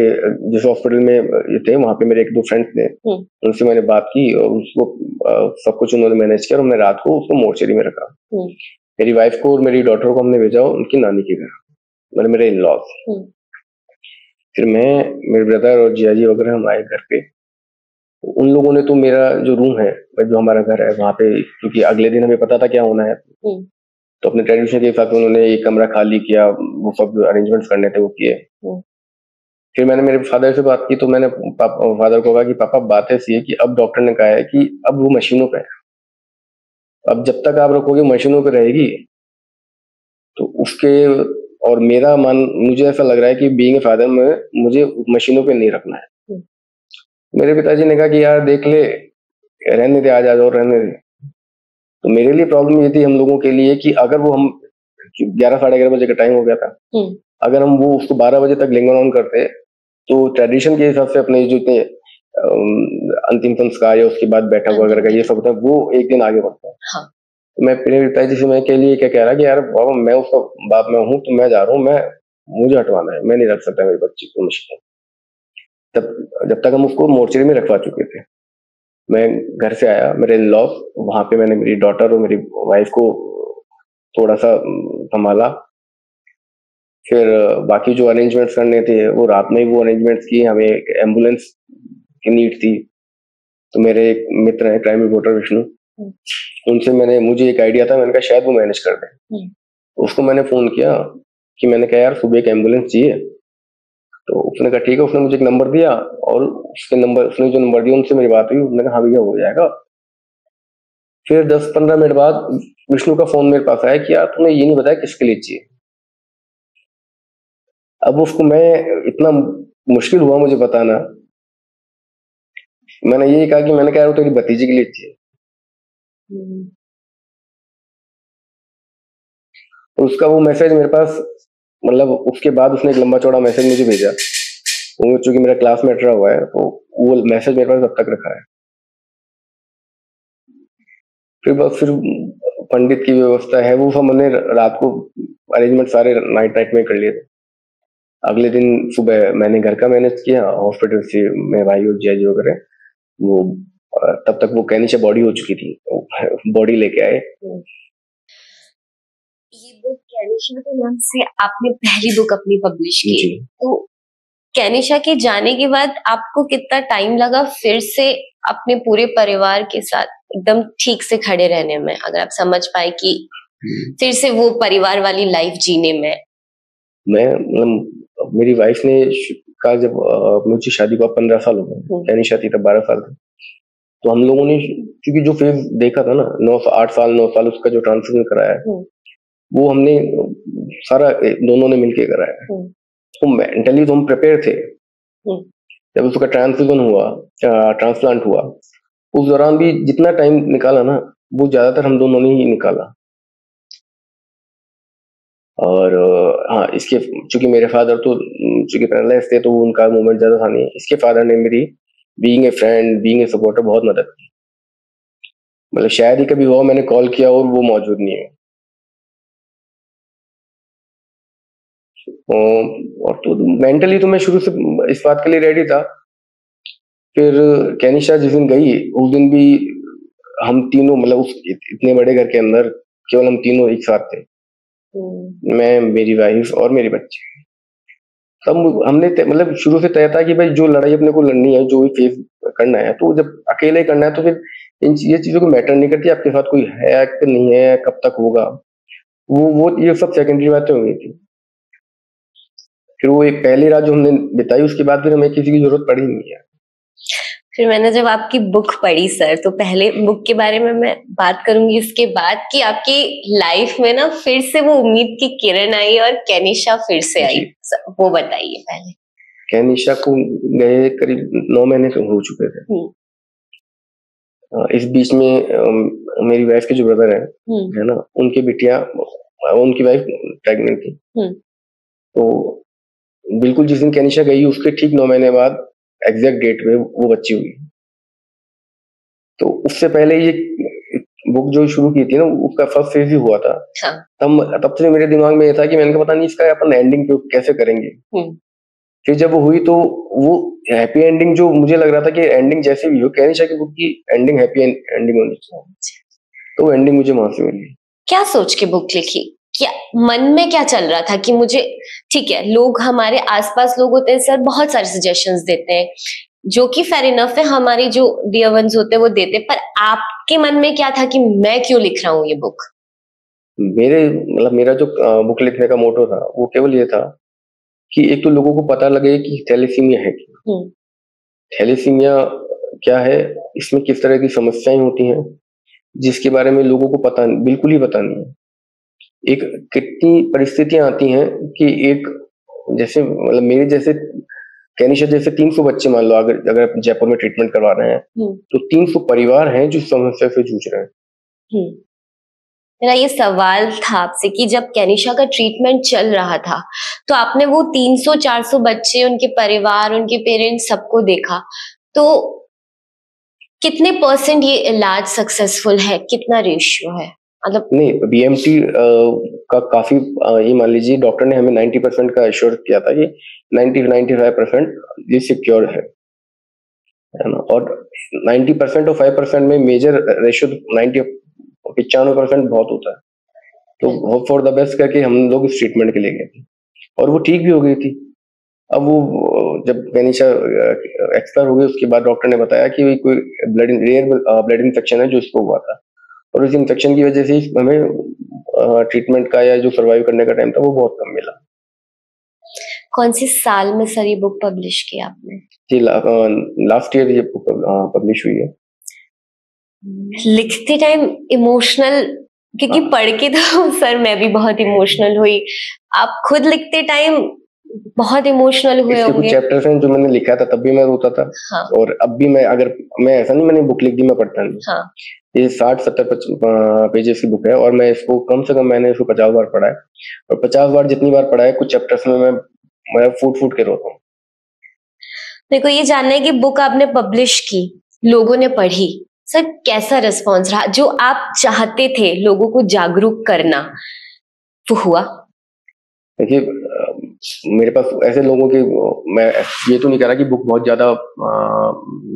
जिस हॉस्पिटल में ये थे, वहां पे मेरे 1-2 फ्रेंड्स थे, उनसे मैंने बात की और उसको सब कुछ उन्होंने मैनेज किया और हमने रात को उसको मोर्चरी में रखा। मेरी वाइफ को और मेरी डॉटर को हमने भेजा उनकी नानी के घर, मतलब मेरे इन लॉज। फिर मैं, मेरे ब्रदर और जियाजी वगैरह हम आए घर पे। उन लोगों ने तो मेरा जो रूम है, जो हमारा घर है, वहां पे, क्योंकि अगले दिन हमें पता था क्या होना है, तो अपने ट्रेडिशन के हिसाब से उन्होंने एक कमरा खाली किया, वो सब अरेंजमेंट्स करने थे वो किए। फिर मैंने मेरे फादर से बात की, तो मैंने फादर को कहा कि पापा बात ऐसी है कि अब डॉक्टर ने कहा है कि अब वो मशीनों पे है, अब जब तक आप रखोगे मशीनों पे रहेगी। तो उसके और मेरा मुझे ऐसा लग रहा है कि बीइंग ए फादर में मुझे मशीनों पे नहीं रखना है। मेरे पिताजी ने कहा कि यार देख ले, रहने दे, आज और रहने दे। तो मेरे लिए प्रॉब्लम ये थी हम लोगों के लिए कि अगर वो हम 11 साढ़े 11 बजे का टाइम हो गया था, अगर हम वो उसको 12 बजे तक लिंगर ऑन करते तो ट्रेडिशन के हिसाब से अपने जो इतने अंतिम संस्कार या उसके बाद बैठक वगैरह का ये सब होता है वो एक दिन आगे बढ़ता है। हाँ। तो मैं मेरे पिताजी से मैं के लिए क्या कह रहा कि यार बाबा मैं उसका बाप मैं हूँ, तो मैं जा रहा हूँ, मुझे हटवाना है, मैं नहीं रख सकता मेरे बच्चे को मुश्किल। तब जब तक हम उसको मोर्चरी में रखवा चुके थे, मैं घर से आया, मेरे इन लॉ वहां पे मैंने मेरी डॉटर और मेरी वाइफ को थोड़ा सा संभाला। फिर बाकी जो अरेंजमेंट्स करने थे वो रात में ही वो अरेंजमेंट्स किए। हमें एक एम्बुलेंस की नीड थी, तो मेरे एक मित्र हैं क्राइम रिपोर्टर विष्णु, उनसे मुझे एक आइडिया था, मैंने कहा शायद वो मैनेज कर दें। उसको मैंने फोन किया कि मैंने कहा यार सुबह एक एम्बुलेंस चाहिए, तो उसने कहा ठीक है। उसने मुझे एक नंबर दिया और उसने जो नंबर दिया उनसे मेरी बात हुई, उन्होंने कहा हाँ भैया हो जाएगा। फिर 10-15 मिनट बाद विष्णु का फोन मेरे पास आया कि यार तुमने ये नहीं बताया किसके लिए चाहिए। अब उसको मैं इतना मुश्किल हुआ मुझे बताना, मैंने यही कहा कि मैंने कहा तेरी भतीजी के लिए चाहिए। तो उसका वो मैसेज मेरे पास, मतलब उसके बाद उसने एक लंबा चौड़ा मैसेज मुझे भेजा, वो चूंकि मेरा क्लासमेट रहा हुआ है तो वो मैसेज मेरे पास अब तक रखा है। फिर पंडित की व्यवस्था है, वो सब मैंने रात को अरेंजमेंट सारे नाइट में कर लिए थे। अगले दिन सुबह मैंने घर का मैनेज किया, हॉस्पिटल से मैं भाई और जीजाजी वगैरह वो तब तक वो कैनिशा बॉडी हो चुकी थी, बॉडी लेके आए। ये बुक कैनिशा के नाम से आपने पहली बुक अपनी पब्लिश की, तो कैनिशा के जाने के बाद आपको कितना टाइम लगा फिर से अपने पूरे परिवार के साथ एकदम ठीक से खड़े रहने में, अगर आप समझ पाए कि फिर से वो परिवार वाली लाइफ जीने में? मेरी वाइफ ने कहा जब मुझे शादी को 15 साल हो गए, कैनिशा थी तब 12 साल थी, तो हम लोगों ने क्योंकि जो फेज देखा था ना 8 साल 9 साल उसका जो ट्रांसफर कराया वो हमने सारा दोनों ने मिलके कराया। तो मेंटली तो हम प्रिपेयर थे। जब उसका ट्रांसप्लांट हुआ उस दौरान भी जितना टाइम निकाला ना वो ज्यादातर हम दोनों ने ही निकाला। और हाँ, इसके चूंकि मेरे फादर तो चूंकि पैरालाइज थे तो उनका मूवमेंट ज्यादा था नहीं। इसके फादर ने मेरी being a friend being a supporter बहुत मदद की। मतलब शायद ही कभी हुआ मैंने कॉल किया और वो मौजूद नहीं है। और तो मेंटली तो मैं शुरू से इस बात के लिए रेडी था। फिर कैनिशा जिस दिन गई उस दिन भी हम तीनों, मतलब उस इतने बड़े घर के अंदर केवल हम तीनों एक साथ थे, मैं, मेरी वाइफ और मेरे बच्चे। तब हमने मतलब शुरू से तय था कि भाई जो लड़ाई अपने को लड़नी है, जो भी फेस करना है, तो जब अकेले करना है तो फिर ये चीजों को मैटर नहीं करती आपके साथ कोई है कि नहीं है, कब तक होगा, वो ये सब सेकेंडरी बातें हो गई थी। फिर वो एक पहली रात जो हमने बिताई उसके बाद फिर हमें किसी की जरूरत पड़ी नहीं है। फिर मैंने जब आपकी बुक पढ़ी सर, तो पहले बुक के बारे में मैं बात करूंगी इसके बाद कि आपकी लाइफ में ना फिर से वो उम्मीद की किरण आई और कैनिशा फिर से आई, वो बताइए पहले। कैनिशा को गए करीब 9 महीने से हो चुके थे। इस बीच में मेरी वाइफ के जो ब्रदर है ना, उनकी बिटिया, उनकी वाइफ प्रेग्नेंट थी। तो बिल्कुल जिस दिन कैनिशा गई उसके ठीक 9 महीने बाद एग्जैक्ट डेट में वो बच्ची हुई। तो उससे पहले ये बुक जो शुरू की थी ना उसका फर्स्ट फेज ही हुआ था। तब से मेरे दिमाग में ये था कि मैंने पता नहीं इसका अपन एंडिंग कैसे करेंगे। फिर जब वो हुई तो वो हैप्पी एंडिंग जो मुझे लग रहा था कि एंडिंग जैसे भी हो कैनिशा की बुक की एंडिंग हैप्पी एंडिंग होनी चाहिए, तो एंडिंग मुझे वहां से मिली। क्या सोच के बुक लिखी, क्या मन में क्या चल रहा था कि मुझे, ठीक है लोग हमारे आसपास लोग होते हैं सर, बहुत सारे सजेशंस देते हैं जो कि फेयर इनफ है, हमारे जो डियर वंस होते हैं वो देते, पर आपके मन में क्या था कि मैं क्यों लिख रहा हूँ ये बुक? मेरा जो बुक लिखने का मोटो था वो केवल ये था कि एक तो लोगों को पता लगे कि थैलेसीमिया है क्या, थैलेसीमिया क्या है, इसमें किस तरह की समस्याएं होती हैं, जिसके बारे में लोगों को बिल्कुल ही पता नहीं है। एक कितनी परिस्थितियां आती हैं कि एक जैसे मतलब मेरे जैसे कैनिशा जैसे 300 बच्चे मान लो, अगर आप जयपुर में ट्रीटमेंट करवा रहे हैं तो 300 परिवार हैं जो समस्या से जूझ रहे हैं। मेरा ये सवाल था आपसे कि जब कैनिशा का ट्रीटमेंट चल रहा था तो आपने वो 300-400 बच्चे, उनके परिवार, उनके पेरेंट्स सबको देखा, तो कितने % ये इलाज सक्सेसफुल है, कितना रेशियो है? मतलब नहीं, बीएमटी का काफी ये मान लीजिए डॉक्टर ने हमें 90% का एश्योर किया था कि 90-95% ये सिक्योर है ना, और 90% और 5% में मेजर रेशियो 95% बहुत होता है। तो होप फॉर द बेस्ट करके हम लोग इस ट्रीटमेंट के लिए गए थे और वो ठीक भी हो गई थी। अब वो जब कैनिशा एक्सपायर हो गई उसके बाद डॉक्टर ने बताया कि कोई रेयर ब्लड इन्फेक्शन है जो इसको हुआ था, और उस इन्फेक्शन की वजह से हमें ट्रीटमेंट का या जो सर्वाइव करने का टाइम था वो बहुत कम मिला। कौन से साल में सर ये बुक पब्लिश की आपने? जी लास्ट ईयर ये बुक पब्लिश हुई है। लिखते टाइम इमोशनल, क्योंकि पढ़ के तो सर मैं भी बहुत इमोशनल हुई, आप खुद लिखते टाइम बहुत इमोशनल हुए होंगे। कुछ चैप्टर्स हैं जो मैंने लिखा था तब भी मैं रोता था। हाँ। और अब भी मैं ऐसा नहीं मैंने बुक लिख दी मैं पढ़ता नहीं। हाँ। ये 60-70 पेजेस की बुक है और मैं इसको कम से कम मैंने इसको 50 बार पढ़ा है, और 50 बार जितनी बार पढ़ा है कुछ चैप्टर्स में मैं फूट के रोता हूँ। मेरे को ये जानना है कि बुक आपने पब्लिश की, लोगों ने पढ़ी, सर कैसा रिस्पॉन्स रहा? जो आप चाहते थे लोगों को जागरूक करना वो हुआ? देखिए मेरे पास ऐसे लोगों के, मैं ये तो नहीं कह रहा कि बुक बहुत ज्यादा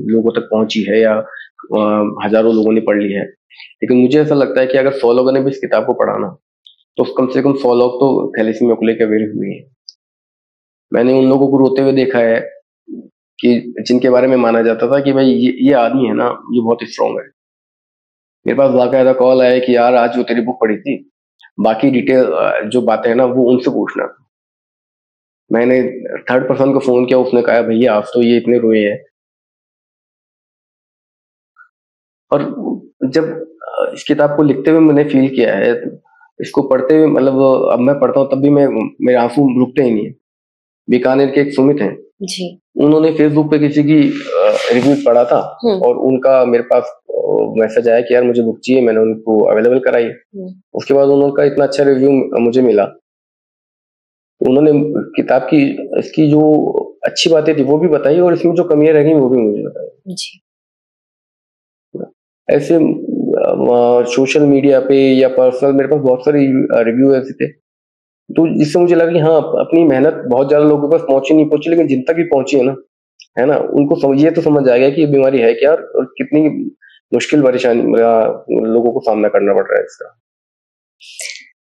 लोगों तक पहुंची है या हजारों लोगों ने पढ़ ली है, लेकिन मुझे ऐसा लगता है कि अगर 100 लोगों ने भी इस किताब को पढ़ा ना तो कम से कम 100 लोग तो थैलेसीमिया को लेकर अवेयर हुए हैं। मैंने उन लोगों को रोते हुए देखा है कि जिनके बारे में माना जाता था कि भाई ये आदमी है ना ये बहुत स्ट्रॉन्ग है। मेरे पास बाकायदा कॉल आया कि यार आज जो तेरी बुक पढ़ी थी बाकी डिटेल जो बातें हैं ना वो उनसे पूछना। मैंने थर्ड पर्सन को फोन किया, उसने कहा भैया आज तो ये इतने रोए हैं। और जब इस किताब को लिखते हुए मैंने फील किया है, इसको पढ़ते हुए मतलब अब मैं पढ़ता हूँ तब भी मेरे आंसू रुकते ही नहीं है। बीकानेर के एक सुमित हैं जी, उन्होंने फेसबुक पे किसी की रिव्यू पढ़ा था और उनका मेरे पास मैसेज आया कि यार मुझे बुक चाहिए, मैंने उनको अवेलेबल कराई। उसके बाद उनका इतना अच्छा रिव्यू मुझे मिला, उन्होंने किताब की इसकी जो अच्छी बातें थी वो भी बताई और इसमें जो कमियां रह गई वो भी मुझे बताई जी। ऐसे सोशल मीडिया पे या पर्सनल मेरे पास बहुत सारे रिव्यू ऐसे थे, तो जिससे मुझे लगा कि हाँ अपनी मेहनत बहुत ज्यादा लोगों के पास पहुंची नहीं पहुंची, लेकिन जिन तक भी पहुंची है ना उनको ये तो समझ आएगा कि ये बीमारी है क्या और कितनी मुश्किल परेशानी लोगों को सामना करना पड़ रहा है इसका।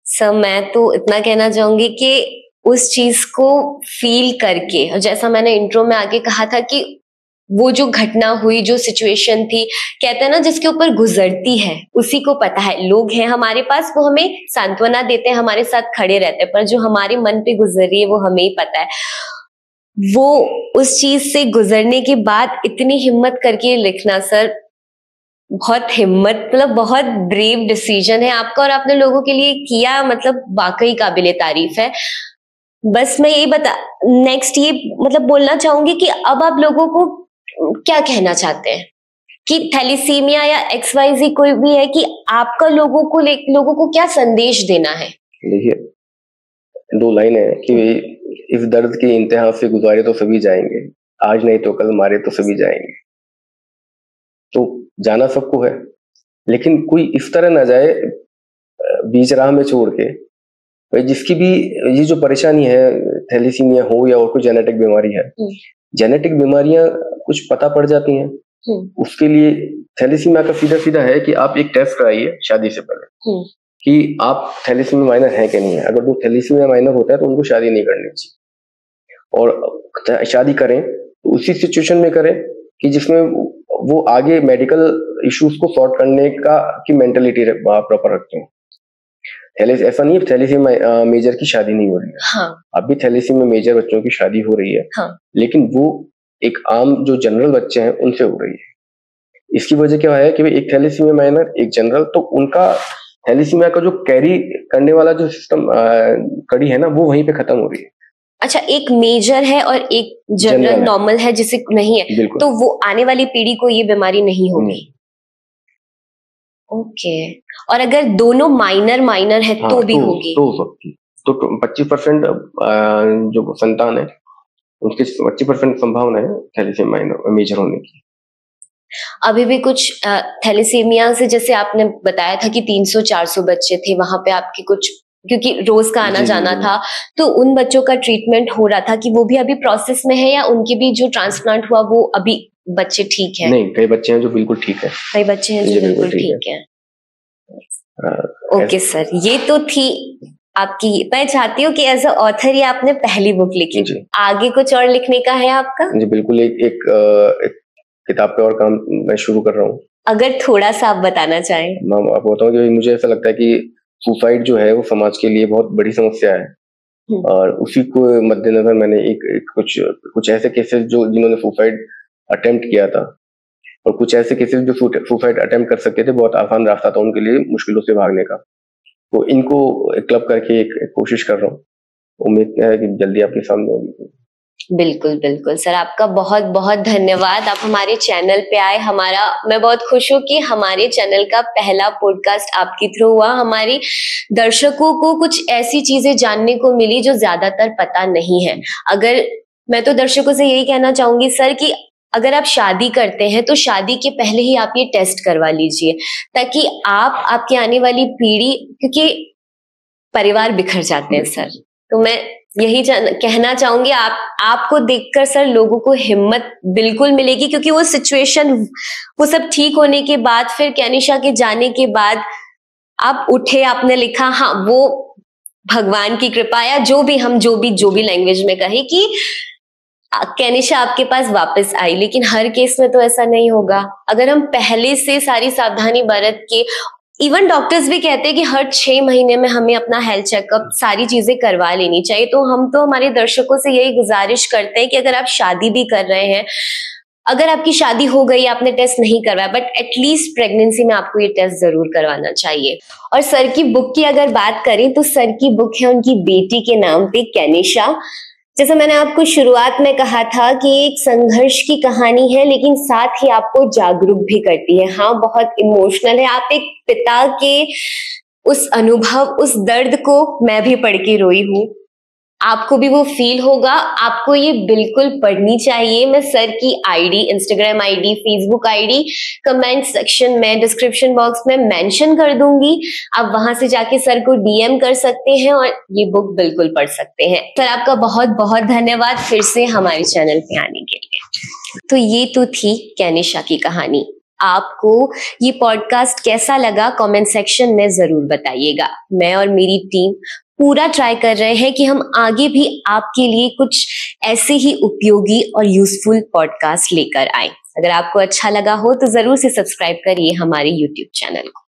सर मैं तो इतना कहना चाहूंगी कि उस चीज को फील करके, जैसा मैंने इंट्रो में आगे कहा था कि वो जो घटना हुई, जो सिचुएशन थी, कहते हैं ना जिसके ऊपर गुजरती है उसी को पता है। लोग हैं हमारे पास, वो हमें सांत्वना देते हैं, हमारे साथ खड़े रहते हैं, पर जो हमारे मन पे गुजर रही है वो हमें ही पता है। वो उस चीज से गुजरने के बाद इतनी हिम्मत करके लिखना सर, बहुत हिम्मत, मतलब बहुत ब्रेव डिसीजन है आपका और आपने लोगों के लिए किया, मतलब वाकई काबिले तारीफ है। बस मैं यही नेक्स्ट ये मतलब बोलना चाहूंगी कि अब आप लोगों को क्या कहना चाहते हैं कि थैलेसीमिया या XYZ कोई भी है, कि आपका लोगों को क्या संदेश देना है? देखिए 2 लाइन है कि इस दर्द की इंतहा से गुजारे तो सभी जाएंगे, आज नहीं तो कल मारे तो सभी जाएंगे। तो जाना सबको है, लेकिन कोई इस तरह ना जाए बीच राह में छोड़ के। भाई जिसकी भी ये जो परेशानी है, थैलेसीमिया हो या और कोई जेनेटिक बीमारी है, जेनेटिक बीमारियां कुछ पता पड़ जाती हैं, उसके लिए थैलेसीमिया का सीधा है कि आप एक टेस्ट कराइए शादी से पहले कि आप थैलेसीमिया माइनर है कि नहीं है। अगर वो थैलेसीमिया माइनर होता है तो उनको शादी नहीं करनी चाहिए, और शादी करें तो उसी सिचुएशन में करें कि जिसमें वो आगे मेडिकल इश्यूज को सॉर्ट करने की मेंटालिटी प्रॉपर रखते हैं। ऐसा नहीं है थैलेसीमिया मेजर की शादी नहीं हो रही है। हाँ। अभी थैलेसीमिया मेजर बच्चों की शादी हो रही है। हाँ। लेकिन वो एक आम जो जनरल बच्चे हैं उनसे हो रही है। इसकी वजह क्या है कि एक थैलेसीमिया माइनर, एक जनरल, तो उनका थैलेसीमिया का जो कैरी करने वाला जो सिस्टम कड़ी है ना, वो वहीं पे खत्म हो रही है। अच्छा, एक मेजर है और एक जनरल नॉर्मल है जिसे नहीं है, तो वो आने वाली पीढ़ी को ये बीमारी नहीं होगी। ओके। और अगर दोनों माइनर है तो भी होगी? तो 25% जो संतान है उसके 25% संभावना है थैलेसीमिया मेजर होने की। अभी भी कुछ थैलेसीमिया से, जैसे आपने बताया था कि 300-400 बच्चे थे वहां पे आपके, कुछ क्योंकि रोज का आना जाना था, तो उन बच्चों का ट्रीटमेंट हो रहा था कि वो भी अभी प्रोसेस में है, या उनके भी जो ट्रांसप्लांट हुआ वो अभी बच्चे ठीक है? नहीं, कई बच्चे हैं जो बिल्कुल ठीक है। कई बच्चे हैं जो बिल्कुल ठीक है। ओके सर, ये तो थी आपकी। मैं चाहती हूँ कि एज अ ऑथर ये आपने पहली बुक लिखी, आगे कुछ और लिखने का है आपका? जी बिल्कुल, एक किताब पे और काम मैं शुरू कर रहा हूँ। अगर थोड़ा सा आप बताना चाहें। मैं आपको बताऊं कि मुझे ऐसा लगता है कि सुसाइड जो है वो समाज के लिए बहुत बड़ी समस्या है, और उसी को मद्देनजर मैंने कुछ ऐसे केसेस जो जिन्होंने सुसाइड अटेम्प्ट किया था, और कुछ ऐसे केसेस जो सुसाइड अटेम्प्ट कर सकते थे, बहुत आसान रास्ता था उनके लिए मुश्किलों से भागने का, तो इनको क्लब करके एक कोशिश कर रहा हूँ। उम्मीद है कि जल्दी आपके सामने होगी। बिल्कुल बिल्कुल सर, आपका बहुत बहुत धन्यवाद, आप हमारे चैनल पे आए। मैं बहुत खुश हूँ कि हमारे चैनल का पहला पॉडकास्ट आपके थ्रू हुआ। हमारे दर्शकों को कुछ ऐसी चीजें जानने को मिली जो ज्यादातर पता नहीं है। मैं तो दर्शकों से यही कहना चाहूंगी सर कि अगर आप शादी करते हैं तो शादी के पहले ही आप ये टेस्ट करवा लीजिए, ताकि आपकी आने वाली पीढ़ी, क्योंकि परिवार बिखर जाते हैं सर, तो मैं यही कहना चाहूंगी, आपको देखकर सर लोगों को हिम्मत बिल्कुल मिलेगी, क्योंकि वो सिचुएशन, वो सब ठीक होने के बाद, फिर कैनिशा के जाने के बाद आप उठे, आपने लिखा, हाँ वो भगवान की कृपा, या जो भी लैंग्वेज में कहे कि कैनिशा आपके पास वापस आई। लेकिन हर केस में तो ऐसा नहीं होगा। अगर हम पहले से सारी सावधानी बरत के, इवन डॉक्टर्स भी कहते हैं कि हर 6 महीने में हमें अपना हेल्थ चेकअप, सारी चीजें करवा लेनी चाहिए। तो हम तो हमारे दर्शकों से यही गुजारिश करते हैं कि अगर आप शादी भी कर रहे हैं, अगर आपकी शादी हो गई, आपने टेस्ट नहीं करवाया, बट एटलीस्ट प्रेगनेंसी में आपको ये टेस्ट जरूर करवाना चाहिए। और सर की बुक की अगर बात करें तो सर की बुक है उनकी बेटी के नाम पे, कैनिशा। जैसे मैंने आपको शुरुआत में कहा था कि एक संघर्ष की कहानी है, लेकिन साथ ही आपको जागरूक भी करती है। हाँ, बहुत इमोशनल है। आप एक पिता के उस अनुभव, उस दर्द को मैं भी पढ़ के रोई हूँ, आपको भी वो फील होगा। आपको ये बिल्कुल पढ़नी चाहिए। मैं सर की ID, Instagram ID, Facebook ID comment section में, डिस्क्रिप्शन बॉक्स में मेंशन कर दूंगी। आप वहां से जाके सर को डीएम कर सकते हैं और ये बुक बिल्कुल पढ़ सकते हैं। सर आपका बहुत बहुत धन्यवाद फिर से हमारे चैनल पे आने के लिए। तो ये तो थी कैनिशा की कहानी। आपको ये पॉडकास्ट कैसा लगा कमेंट सेक्शन में जरूर बताइएगा। मैं और मेरी टीम पूरा ट्राई कर रहे हैं कि हम आगे भी आपके लिए कुछ ऐसे ही उपयोगी और यूजफुल पॉडकास्ट लेकर आए। अगर आपको अच्छा लगा हो तो जरूर से सब्सक्राइब करिए हमारे YouTube चैनल को।